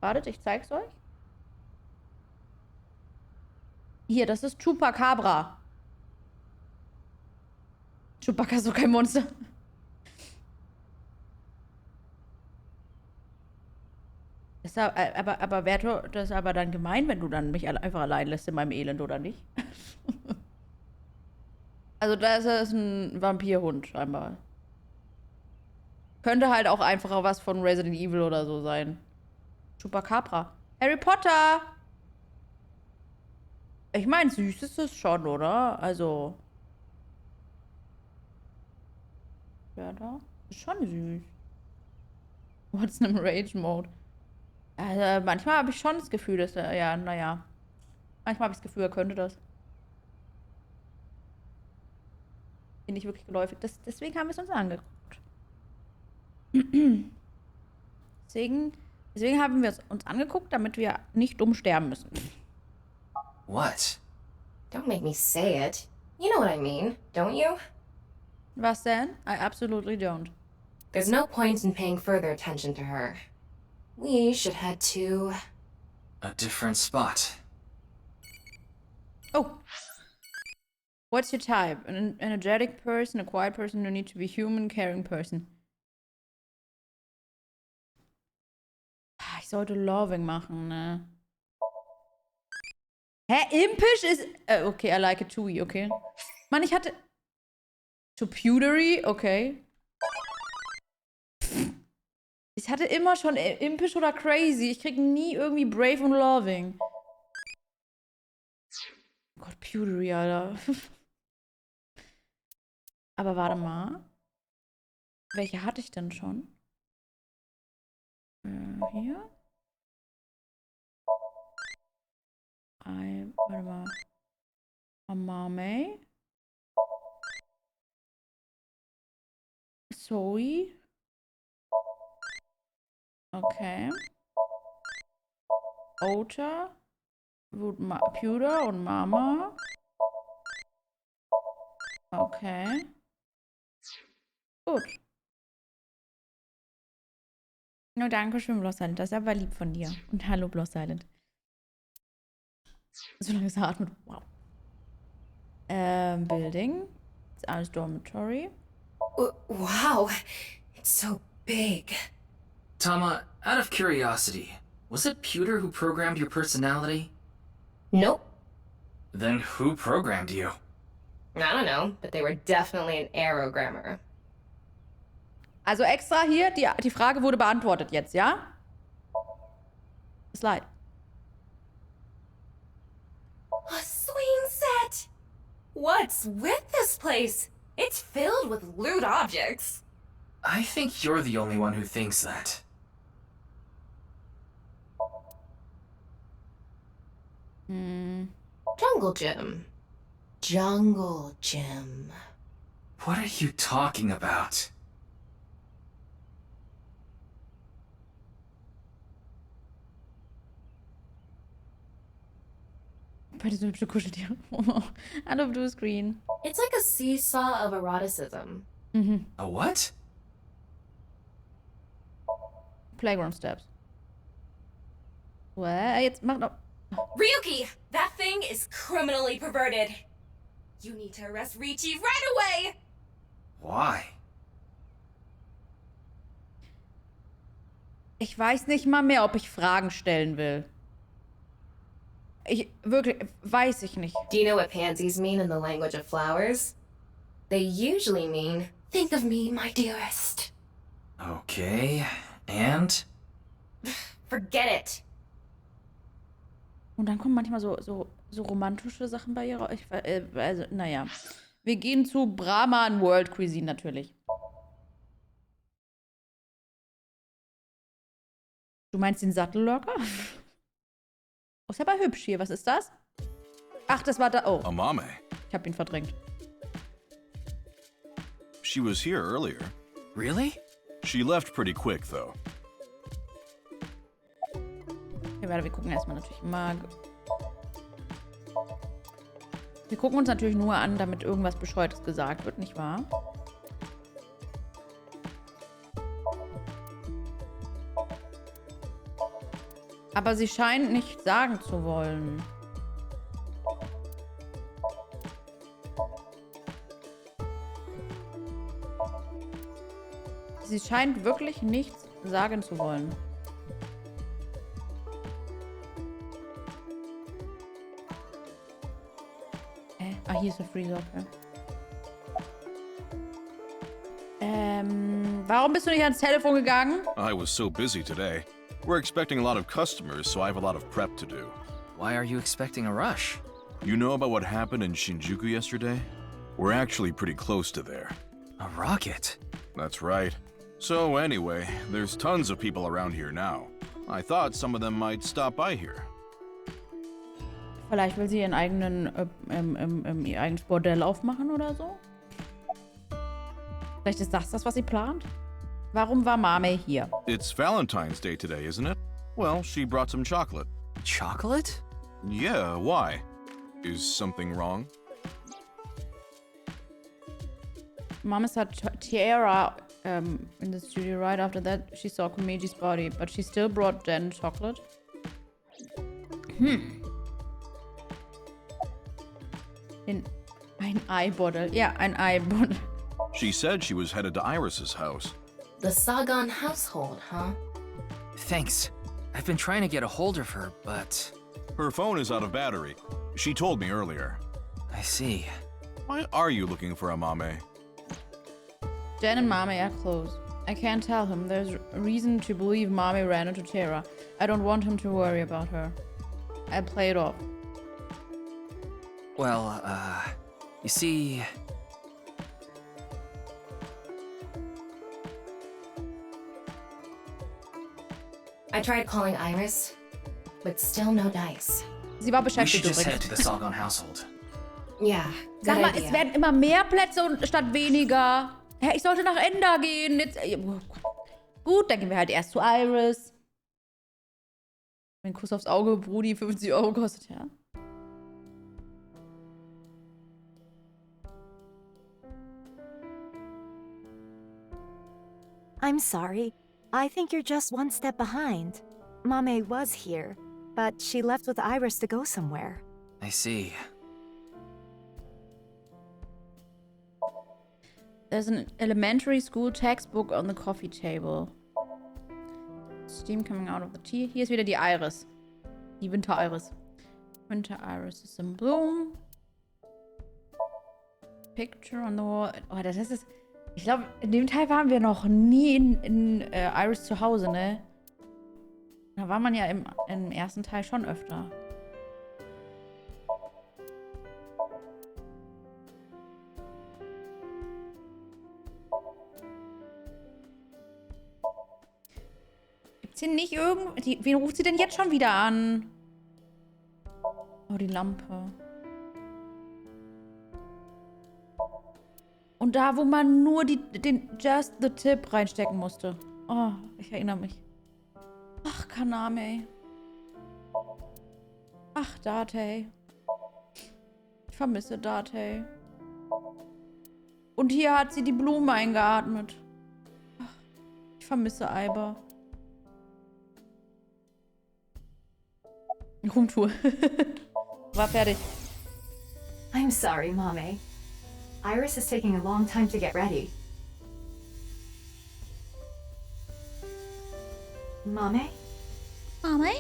Wartet, ich zeig's euch. Hier, das ist Chupacabra. Chewbacca ist doch kein Monster. Das ist aber wäre das aber dann gemein, wenn du dann mich einfach allein lässt in meinem Elend, oder nicht? Also da ist es ein Vampirhund scheinbar. Könnte halt auch einfach was von Resident Evil oder so sein. Chupacabra. Harry Potter! Ich meine, süß ist es schon, oder? Also. Ja, da. Ist schon süß. What's in Rage Mode? Also, manchmal habe ich schon das Gefühl, dass er, ja, naja. Manchmal habe ich das Gefühl, er könnte das. Bin ich wirklich geläufig. Deswegen haben wir es uns angeguckt. Deswegen haben wir es uns angeguckt, damit wir nicht dumm sterben müssen. What? Don't make me say it. You know what I mean, don't you? Was denn? I absolutely don't. There's no point in paying further attention to her. We should head to... A different spot. Oh. What's your type? An energetic person, a quiet person, you need to be human, caring person. Ich sollte loving machen, ne? Hä? Impish ist... okay, I like it too, okay. Mann, ich hatte... Topudery, okay. Ich hatte immer schon impish oder crazy. Ich krieg nie irgendwie brave und loving. Oh Gott, Pewdery, Alter. Aber warte mal. Welche hatte ich denn schon? Hier. Warte mal. Amame. Zoe. Okay. Ota. Pewder und Mama. Okay. Gut. No, danke schön, Bloss Silent. Das ist aber lieb von dir. Und hallo, Bloss Silent. Solange es atmet. Wow. Building. It's alles Dormitory. Wow. It's so big. Tama, out of curiosity, was it Pewter who programmed your personality? Nope. Then who programmed you? I don't know, but they were definitely an aerogrammer. Also extra hier, die Frage wurde beantwortet jetzt, ja? Ist leid. A swing set! What's with this place? It's filled with lewd objects. I think you're the only one who thinks that. Jungle gym. Jungle gym. What are you talking about? Beide so hübsche Kuscheltiere. Hallo, Blue Screen. It's like a seesaw of eroticism. A what? Playground steps. Well, jetzt mach doch... Ryuki, that thing is criminally perverted. You need to arrest Richie right away! Why? Ich weiß nicht mal mehr, ob ich Fragen stellen will. Weiß ich nicht. Do you know what pansies mean in the language of flowers? They usually mean, think of me, my dearest. Okay, and? Forget it. Und dann kommen manchmal so romantische Sachen bei ihr raus. Also, naja. Wir gehen zu Brahman World Cuisine natürlich. Du meinst den Sattellocker? Oh, ist aber hübsch hier. Was ist das? Ach, das war da. Oh. Amame. Ich hab ihn verdrängt. She was here earlier. Really? She left pretty quick, though. Okay, warte, wir gucken erstmal natürlich mal. Wir gucken uns natürlich nur an, damit irgendwas Bescheuertes gesagt wird, nicht wahr? Aber sie scheint nicht sagen zu wollen. Sie scheint wirklich nichts sagen zu wollen. Ah, hier ist der Freezer, okay. Warum bist du nicht ans Telefon gegangen? I was so busy today. We're expecting a lot of customers, so I have a lot of prep to do. Why are you expecting a rush? You know about what happened in Shinjuku yesterday? We're actually pretty close to there. A rocket? That's right. So anyway, there's tons of people around here now. I thought some of them might stop by here. Vielleicht will sie ihr eigenes Bordell aufmachen oder so? Vielleicht ist das, was sie plant? Warum war Mame hier? It's Valentine's Day today, isn't it? Well, she brought some chocolate. Chocolate? Yeah, why? Is something wrong? Mama saw Tiara in the studio right after that. She saw Komeji's body, but she still brought Jen chocolate. Ein Eibottle. Ja, ein Eibottle. She said she was headed to Iris's house. The Sagan household, huh? Thanks. I've been trying to get a hold of her, but... Her phone is out of battery. She told me earlier. I see. Why are you looking for Amame? Jen and Mame are close. I can't tell him. There's reason to believe Mame ran into Tara. I don't want him to worry about her. I play it off. Well, you see... I tried calling Iris, but still no dice. Sie war We should beschäftigt just head übrigens. to the Sagan household. Yeah, Sag good mal, idea. es werden immer mehr Plätze statt weniger. Hä, ich sollte nach Ender gehen. Jetzt, gut, dann gehen wir halt erst zu Iris. Ein Kuss aufs Auge, Brudi, 50 € kostet, ja. I'm sorry. I think you're just one step behind. Mame was here, but she left with Iris to go somewhere. I see. There's an elementary school textbook on the coffee table. Steam coming out of the tea. Hier ist wieder die Iris. Die Winter-Iris. Winter-Iris is in bloom. Picture on the wall. Oh, das ist es. Ich glaube, in dem Teil waren wir noch nie in Iris zu Hause, ne? Da war man ja im ersten Teil schon öfter. Gibt's hier nicht irgend... Wen ruft sie denn jetzt schon wieder an? Oh, die Lampe. Und da, wo man nur den Just the Tip reinstecken musste. Oh, ich erinnere mich. Ach, Kaname. Ach, Date. Ich vermisse Date. Und hier hat sie die Blume eingeatmet. Ach, ich vermisse Aiba. Rumtour. War fertig. I'm sorry, Mame. Iris is taking a long time to get ready. Mame? Mame?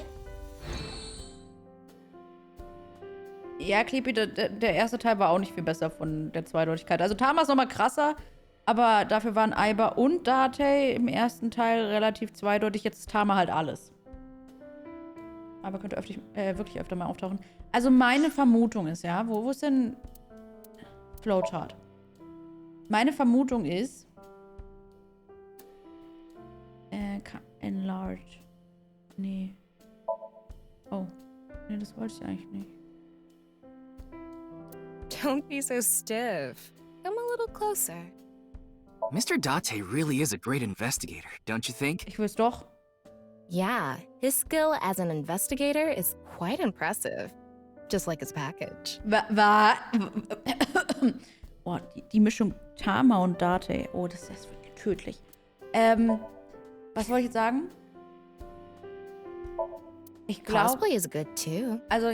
Ja, Clippy, der erste Teil war auch nicht viel besser von der Zweideutigkeit. Also Tama ist nochmal krasser, aber dafür waren Aiba und Date im ersten Teil relativ zweideutig. Jetzt ist Tama halt alles. Aber könnte wirklich öfter mal auftauchen. Also meine Vermutung ist, ja, wo ist denn Flowchart? Meine Vermutung ist, enlarge. Nee. Oh. Nee, das wollte ich eigentlich nicht. Don't be so stiff. Come a little closer. Mr. Date really is a great investigator, don't you think? Ich will's doch. Yeah, his skill as an investigator is quite impressive. Just like his package. Oh, die Mischung Tama und Date. Oh, das wird tödlich. Was wollte ich jetzt sagen? Ich glaube... Cosplay is good too. Also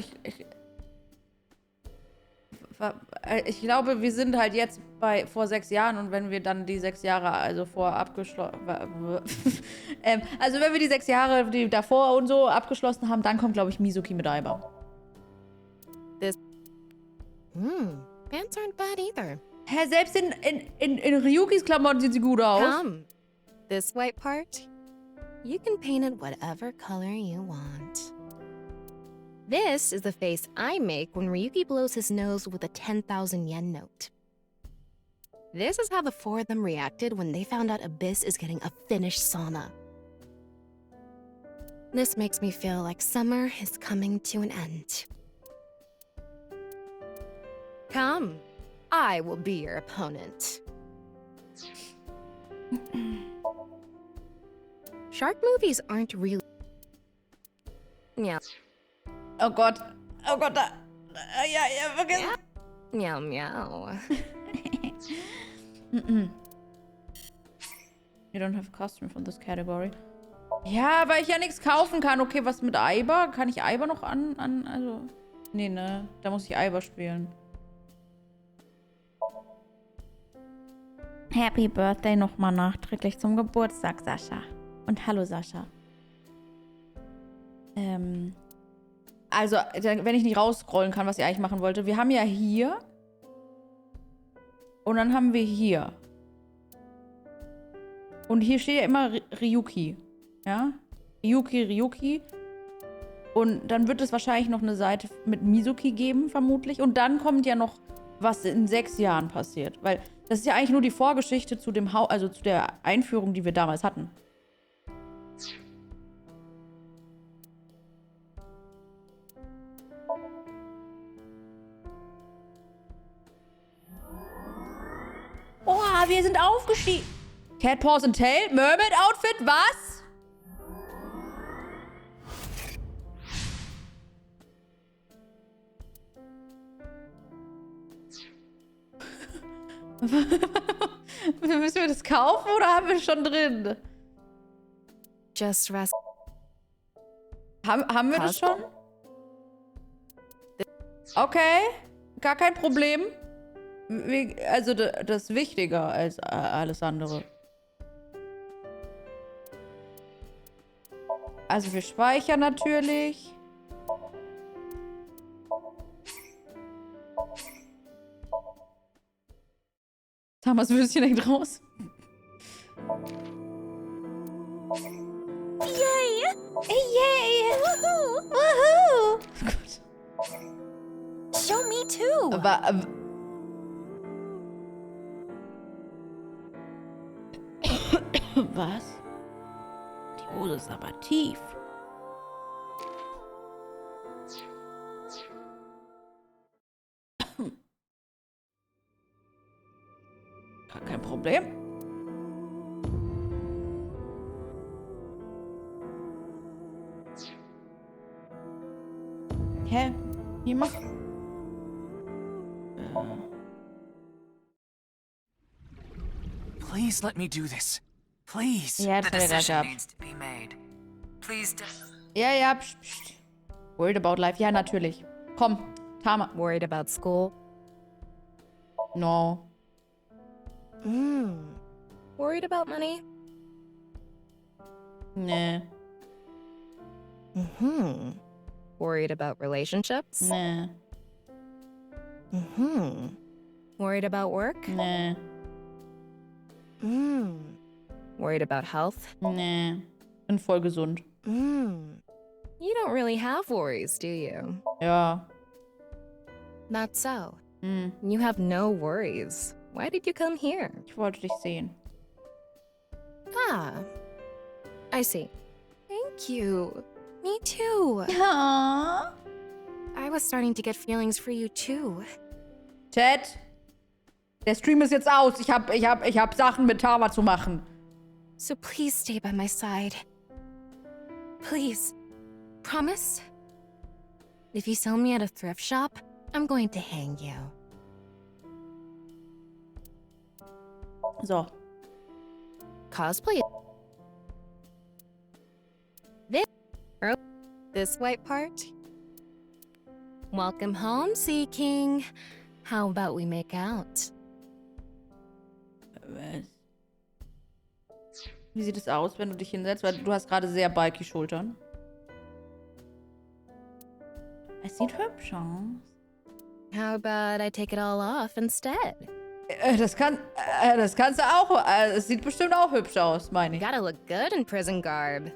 ich glaube, wir sind halt jetzt vor 6 Jahren und wenn wir dann die 6 Jahre, also vor abgeschlossen, also wenn wir die 6 Jahre, die davor und so abgeschlossen haben, dann kommt, glaube ich, Mizuki mit Aiba. Pants aren't bad either. Hä, selbst in Ryukis Klamotten sieht sie gut aus. Come. This white part, you can paint it whatever color you want. This is the face I make when Ryuki blows his nose with a 10,000 yen note. This is how the 4 of them reacted when they found out Abyss is getting a finished sauna. This makes me feel like summer is coming to an end. Come, I will be your opponent. Shark movies aren't really... Yeah. Oh Gott. Oh Gott, da. Ja, vergiss. Meow, meow. You don't have a costume from this category. Ja, weil ich ja nichts kaufen kann. Okay, was mit Aiba? Kann ich Aiba noch also... Nee, ne? Da muss ich Aiba spielen. Happy Birthday nochmal nachträglich zum Geburtstag, Sascha. Und hallo, Sascha. Also, wenn ich nicht rausscrollen kann, was ich eigentlich machen wollte. Wir haben ja hier. Und dann haben wir hier. Und hier steht ja immer Ryuki. Ja? Ryuki. Und dann wird es wahrscheinlich noch eine Seite mit Mizuki geben, vermutlich. Und dann kommt ja noch, was in 6 Jahren passiert. Weil das ist ja eigentlich nur die Vorgeschichte zu dem also zu der Einführung, die wir damals hatten. Oh, wir sind aufgestiegen. Cat Paws and Tail? Mermaid Outfit? Was? Müssen wir das kaufen oder haben wir schon drin? Just rest. Haben wir das schon? Okay. Gar kein Problem. Also das ist wichtiger als alles andere. Also wir speichern natürlich. Tamas Würstchen hängt raus. Yay! Yay! Woohoo! Woohoo! Oh Gott. Show me too! Aber... Was? Die Hose ist aber tief. Kein Problem. Hä? Hier mach... Please let me do this. Please. Ja, The das hat er gleich decision gehabt. needs to be made. Please do. Ja, pst, pst. Worried about life? Ja, natürlich. Komm, Tama. Worried about school? No. Worried about money? Nee. Worried about relationships? Nee. Worried about work? Nee. Worried about health? Nee. Bin voll gesund. You don't really have worries, do you? Ja. That's so. You have no worries. Why did you come here? Ich wollte dich sehen. Ah. I see. Thank you. Me too. Aww. I was starting to get feelings for you too. Chat. Der Stream ist jetzt aus. Ich hab Sachen mit Tama zu machen. So please stay by my side. Please. Promise? If you sell me at a thrift shop, I'm going to hang you. So. Cosplay. This white part? Welcome home, Sea King. How about we make out? Wie sieht es aus, wenn du dich hinsetzt? Weil du hast gerade sehr bulky Schultern. Es sieht hübsch aus. How about I take it all off instead? Das kannst du auch. Es sieht bestimmt auch hübsch aus, meine ich. Gotta look good in prison garb.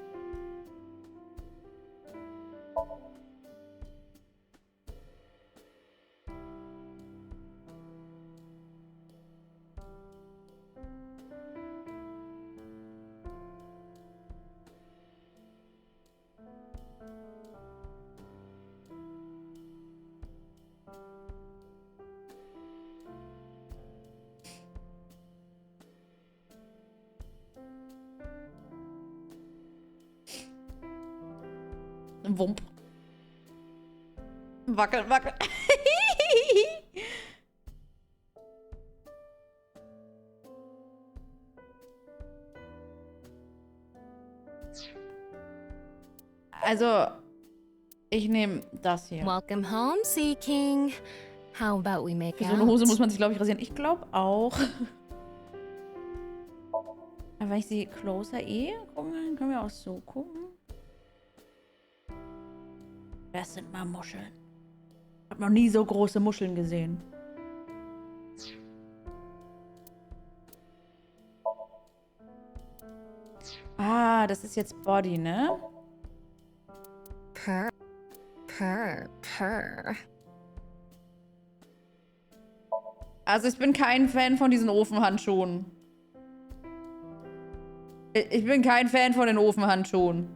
Wump. Wackel, wackel. Also, ich nehme das hier. Welcome home, Sea King. How about we make Für out? so eine Hose muss man sich, glaube ich, rasieren. Ich glaube auch. Aber wenn ich sie closer gucken kann, können wir auch so gucken. Das sind mal Muscheln. Ich habe noch nie so große Muscheln gesehen. Ah, das ist jetzt Body, ne? Purr. Also ich bin kein Fan von diesen Ofenhandschuhen. Ich bin kein Fan von den Ofenhandschuhen.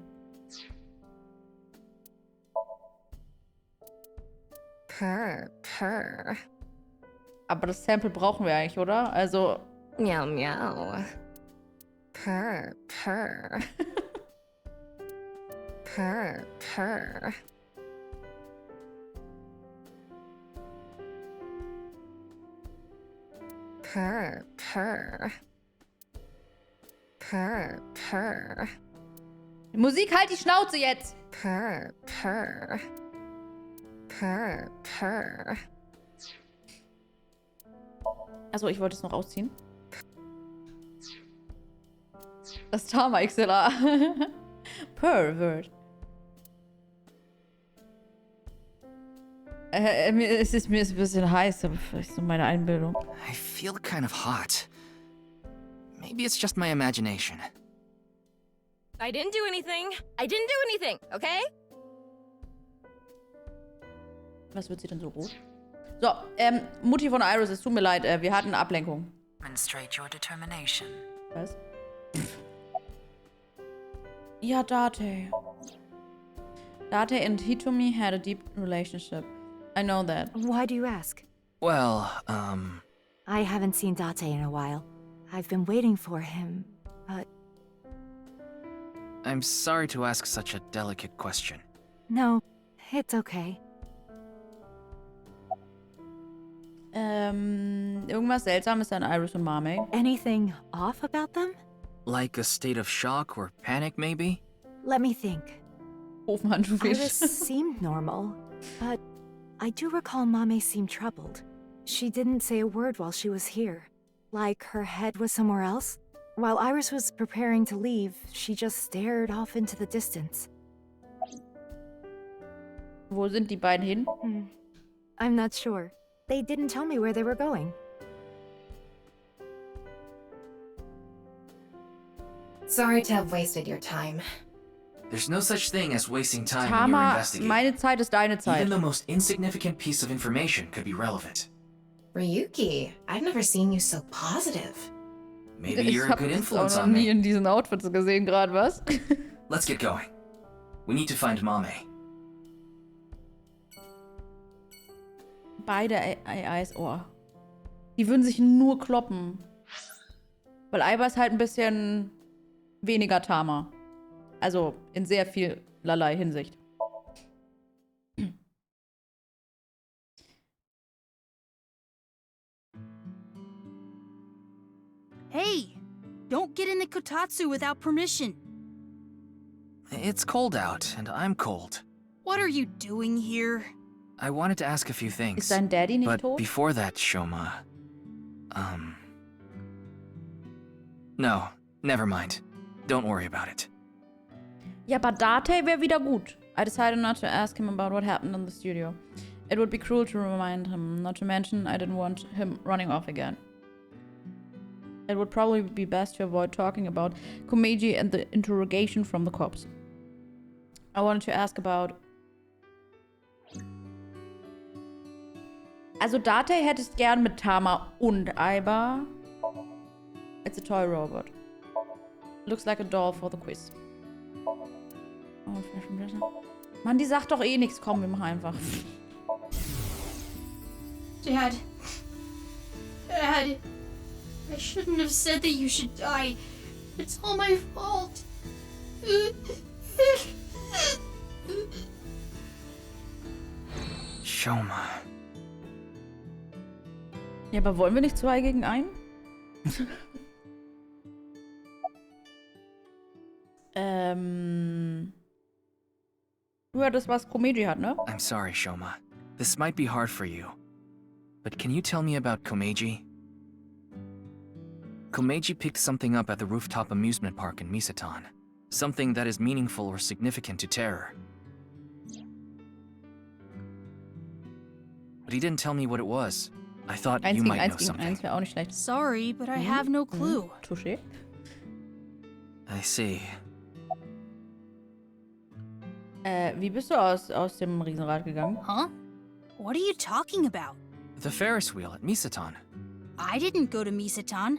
Purr. Aber das Sample brauchen wir eigentlich, oder? Also... Meow, meow. Purr. Purr. Purr. Musik, halt die Schnauze jetzt! Purr. Achso, ich wollte es noch ausziehen. Das Tama XLR. Pervert. Mir ist ein bisschen heiß, aber vielleicht so meine Einbildung. I feel kind of hot. Maybe it's just my imagination. I didn't do anything, okay? Was wird sie denn so rot? So, Mutti von Iris, es tut mir leid, wir hatten eine Ablenkung. Demonstrate your determination. Was? Ja, Date. Date and Hitomi had a deep relationship. I know that. Why do you ask? Well, I haven't seen Date in a while. I've been waiting for him, but... I'm sorry to ask such a delicate question. No, it's okay. Irgendwas Seltsames an Iris und Mame. Anything off about them? Like a state of shock or panic, maybe? Let me think. Ofenhandschuhfisch. Iris seemed normal, but I do recall Mame seemed troubled. She didn't say a word while she was here. Like her head was somewhere else. While Iris was preparing to leave, she just stared off into the distance. Wo sind die beiden hin? I'm not sure. They didn't tell me where they were going. Sorry to have wasted your time. There's no such thing as wasting time when you're Tama, investigating. meine Zeit ist deine Zeit. Even the most insignificant piece of information could be relevant. Ryuki, I've never seen you so positive. Maybe you're a good influence on Ich habe nie me. in diesen Outfits gesehen gerade, was? Let's get going. We need to find Mame. Beide AIs, oh. Die würden sich nur kloppen. Weil Aiba ist halt ein bisschen weniger Tama. Also in sehr vielerlei Hinsicht. Hey! Don't get into Kotatsu without permission. It's cold out, and I'm cold. What are you doing here? I wanted to ask a few things. Ist dein Daddy nicht but tot? before that, Shoma... No, never mind. Don't worry about it. Ja, aber Date wäre wieder gut. I decided not to ask him about what happened in the studio. It would be cruel to remind him, not to mention I didn't want him running off again. It would probably be best to avoid talking about Komeiji and the interrogation from the cops. I wanted to ask about... Also Date hättest gern mit Tama und Aiba. It's a toy robot. Looks like a doll for the quiz. Oh, Mann, die sagt doch eh nichts. Komm, wir machen einfach. Dad. Dad. I shouldn't have said that you should die. It's all my fault. Shoma. Ja, aber wollen wir nicht 2 gegen 1? Du hattest was Komeiji hat, ne? I'm sorry, Shoma. This might be hard for you. But can you tell me about Komeiji? Komeiji picked something up at the rooftop amusement park in Misatan. Something that is meaningful or significant to Terror. But he didn't tell me what it was. I thought you might know something. 1 wäre auch nicht schlecht. Sorry, but I have no clue. Touché. I see. Wie bist du aus dem Riesenrad gegangen? Huh? What are you talking about? The Ferris wheel at Misatan. I didn't go to Misatan.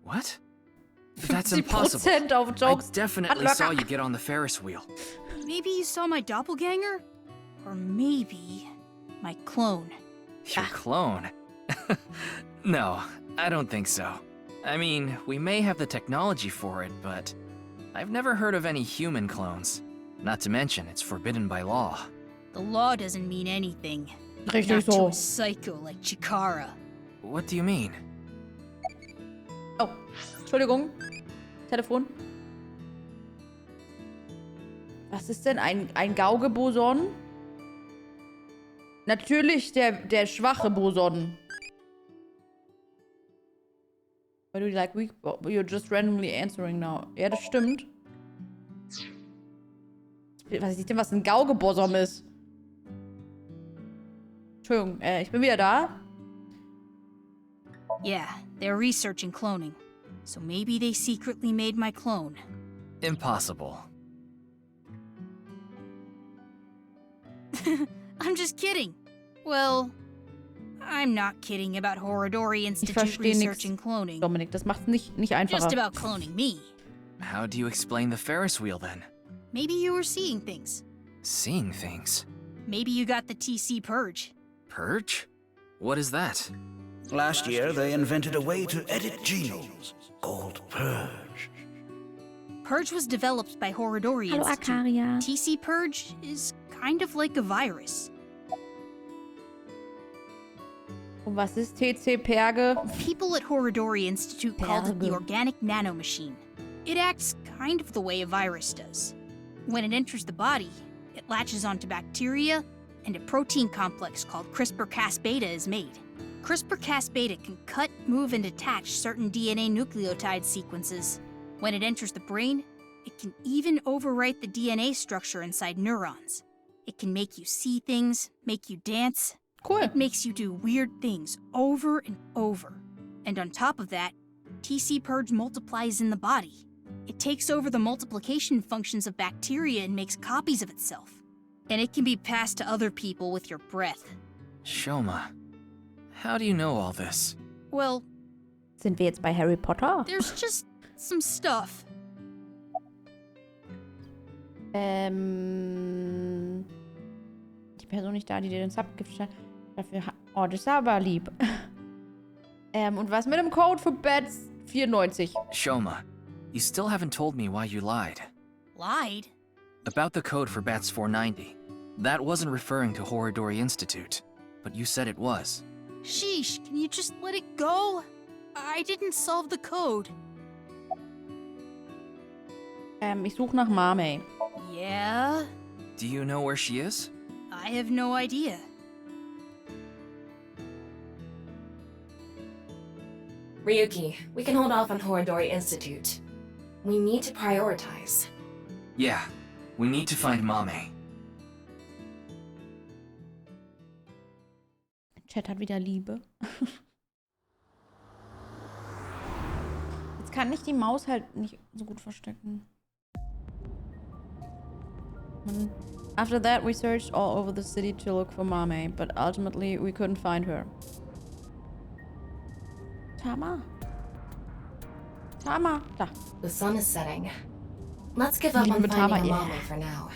What? That's impossible. 50% auf Jokes. I definitely saw you get on the Ferris wheel. Maybe you saw my doppelganger? Or maybe my clone. Your clone? No, I don't think so. I mean, we may have the technology for it, but I've never heard of any human clones. Not to mention, it's forbidden by law. The law doesn't mean anything. Richtig Not to so. a psycho like Chikara. What do you mean? Oh, Entschuldigung. Telefon. Was ist denn ein Gauge-Boson? Natürlich der schwache Boson. Why do you like weak? You're just randomly answering now. Ja, das stimmt. Weiß ich denn, was ein Gauge-Boson ist? Entschuldigung, ich bin wieder da. Yeah, they're researching cloning. So maybe they secretly made my clone. Impossible. I'm just kidding. Well, I'm not kidding about Horodori Ich Institute verstehe researching nichts, cloning. Dominik. Das macht's nicht einfacher. Just about cloning me. How do you explain the Ferris wheel then? Maybe you were seeing things. Seeing things? Maybe you got the TC Purge. Purge? What is that? Last year, they invented a way to edit genomes called Purge. Purge was developed by Horodori Hallo, Institute. Akaria. TC Purge is kind of like a virus. Und Was ist TC Perge? People at Horodori Institute called it the organic nanomachine. It acts kind of the way a virus does. When it enters the body, it latches onto bacteria, and a protein complex called CRISPR-Cas-beta is made. CRISPR-Cas-beta can cut, move, and attach certain DNA nucleotide sequences. When it enters the brain, it can even overwrite the DNA structure inside neurons. It can make you see things, make you dance. Cool. It makes you do weird things over and over. And on top of that, TC Purge multiplies in the body. It takes over the multiplication functions of bacteria and makes copies of itself. And it can be passed to other people with your breath. Shoma, how do you know all this? Well, sind wir jetzt bei Harry Potter? There's just some stuff. Die Person nicht da, die dir den Subgift hat. Dafür oh, das ist aber lieb. Und was mit dem Code für Bats 94? Shoma, you still haven't told me why you lied. Lied? About the code for Bats 490. That wasn't referring to Horodori Institute, but you said it was. Sheesh, can you just let it go? I didn't solve the code. Ich suche nach Mame. Yeah? Do you know where she is? I have no idea. Ryuki, we can hold off on Horodori Institute. We need to prioritize. Yeah, we need to find Mame. Chat hat wieder Liebe. Jetzt kann ich die Maus halt nicht so gut verstecken. After that, we searched all over the city to look for Mame, but ultimately we couldn't find her. Tama? Tama, da. The sun is setting. Let's give up on finding a Mame for now.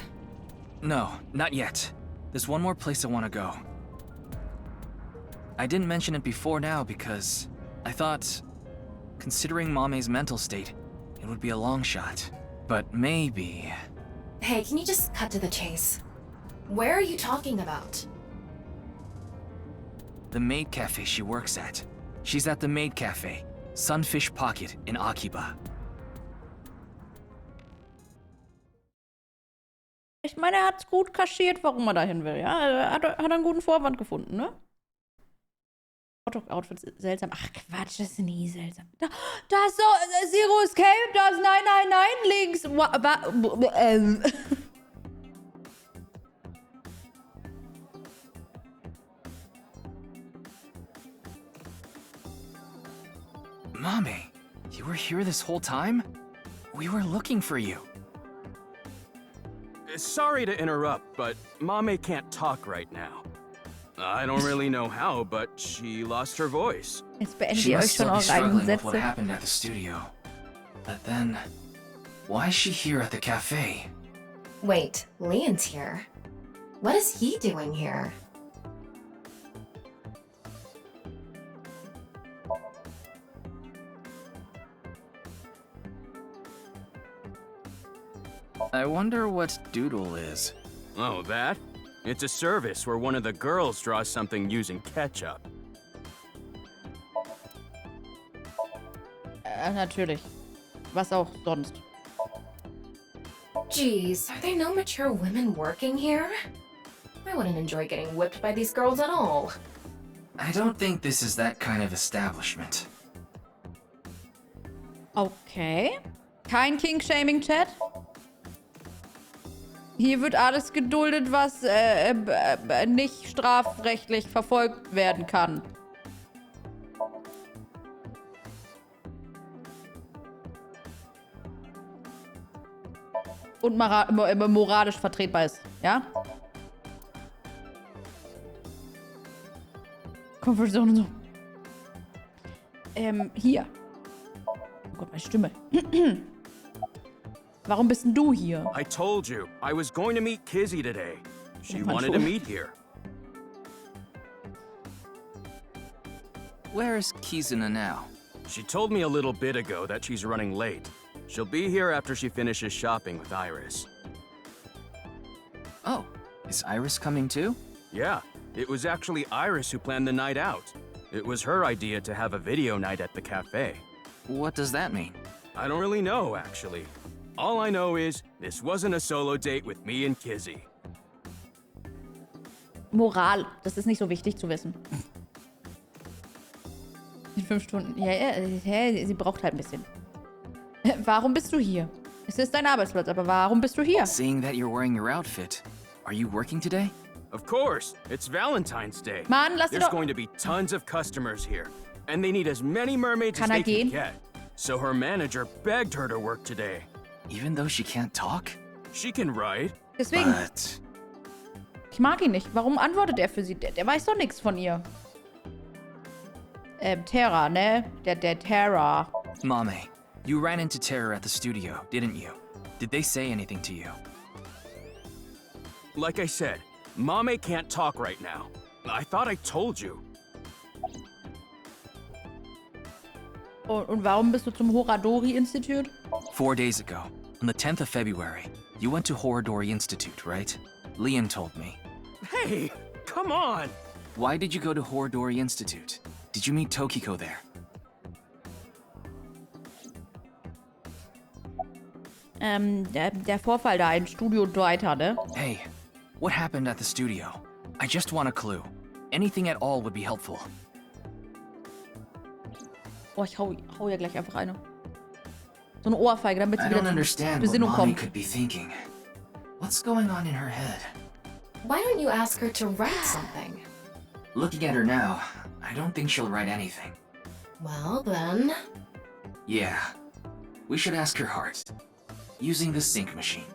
No, not yet. There's one more place I want to go. I didn't mention it before now because I thought, considering Mame's mental state, it would be a long shot. But maybe... Hey, can you just cut to the chase? Where are you talking about? The maid cafe she works at. She's at the maid cafe, Sunfish Pocket in Akiba. Ich meine, er hat's gut kaschiert, warum er dahin will, ja? Er hat einen guten Vorwand gefunden, ne? Outfits seltsam. Ach Quatsch, das ist nie seltsam. Da ist so, Zero Escape, da ist nein, links. Mame, you were here this whole time? We were looking for you. Sorry to interrupt, but Mame can't talk right now. I don't really know how, but she lost her voice. She must still be struggling with what happened at the studio. But then, why is she here at the cafe? Wait, Leon's here. What is he doing here? I wonder what Doodle is. Oh, that? It's a service where one of the girls draws something using ketchup. Natürlich. Was auch sonst. Jeez, are there no mature women working here? I wouldn't enjoy getting whipped by these girls at all. I don't think this is that kind of establishment. Okay. Kein King-Shaming-Chat. Hier wird alles geduldet, was nicht strafrechtlich verfolgt werden kann. Und moralisch vertretbar ist, ja? Konversion und so. Hier. Oh Gott, meine Stimme. Warum bist denn du hier? I told you, I was going to meet Kizzy today. She wanted to meet here. Where is Kizuna now? She told me a little bit ago that she's running late. She'll be here after she finishes shopping with Iris. Oh, is Iris coming too? Yeah, it was actually Iris who planned the night out. It was her idea to have a video night at the cafe. What does that mean? I don't really know, actually. All I know is, this wasn't a solo date with me and Kizzy. Moral, das ist nicht so wichtig zu wissen. In 5 Stunden. Ja, sie braucht halt ein bisschen. Warum bist du hier? Es ist dein Arbeitsplatz, aber warum bist du hier? Seeing that you're wearing your outfit, are you working today? Of course, it's Valentine's Day. Mann, lass There's going to be tons of customers here, and they need as many mermaids as they can get. So her manager begged her to work today. Even though she can't talk? She can write. Deswegen. But... Ich mag ihn nicht. Warum antwortet er für sie? Der weiß doch nichts von ihr. Terra, ne? Der Terra. Mame, you ran into Terror at the studio, didn't you? Did they say anything to you? Like I said, Mame can't talk right now. I thought I told you. Und warum bist du zum Horadori-Institut? 4 days ago, on the 10th of February, you went to Horadori Institute, right? Leon told me. Hey, come on! Why did you go to Horadori Institute? Did you meet Tokiko there? Der Vorfall da im Studio Deuter, ne? Hey, what happened at the studio? I just want a clue. Anything at all would be helpful. Oh, ich hau ja gleich einfach eine. So eine Ohrfeige, damit sie wieder zur Besinnung Mommy kommt. could be thinking. What's going on in her head? Why don't you ask her to write something? Looking at her now, I don't think she'll write anything. Well, then... Yeah. We should ask her heart. Using the sync machine.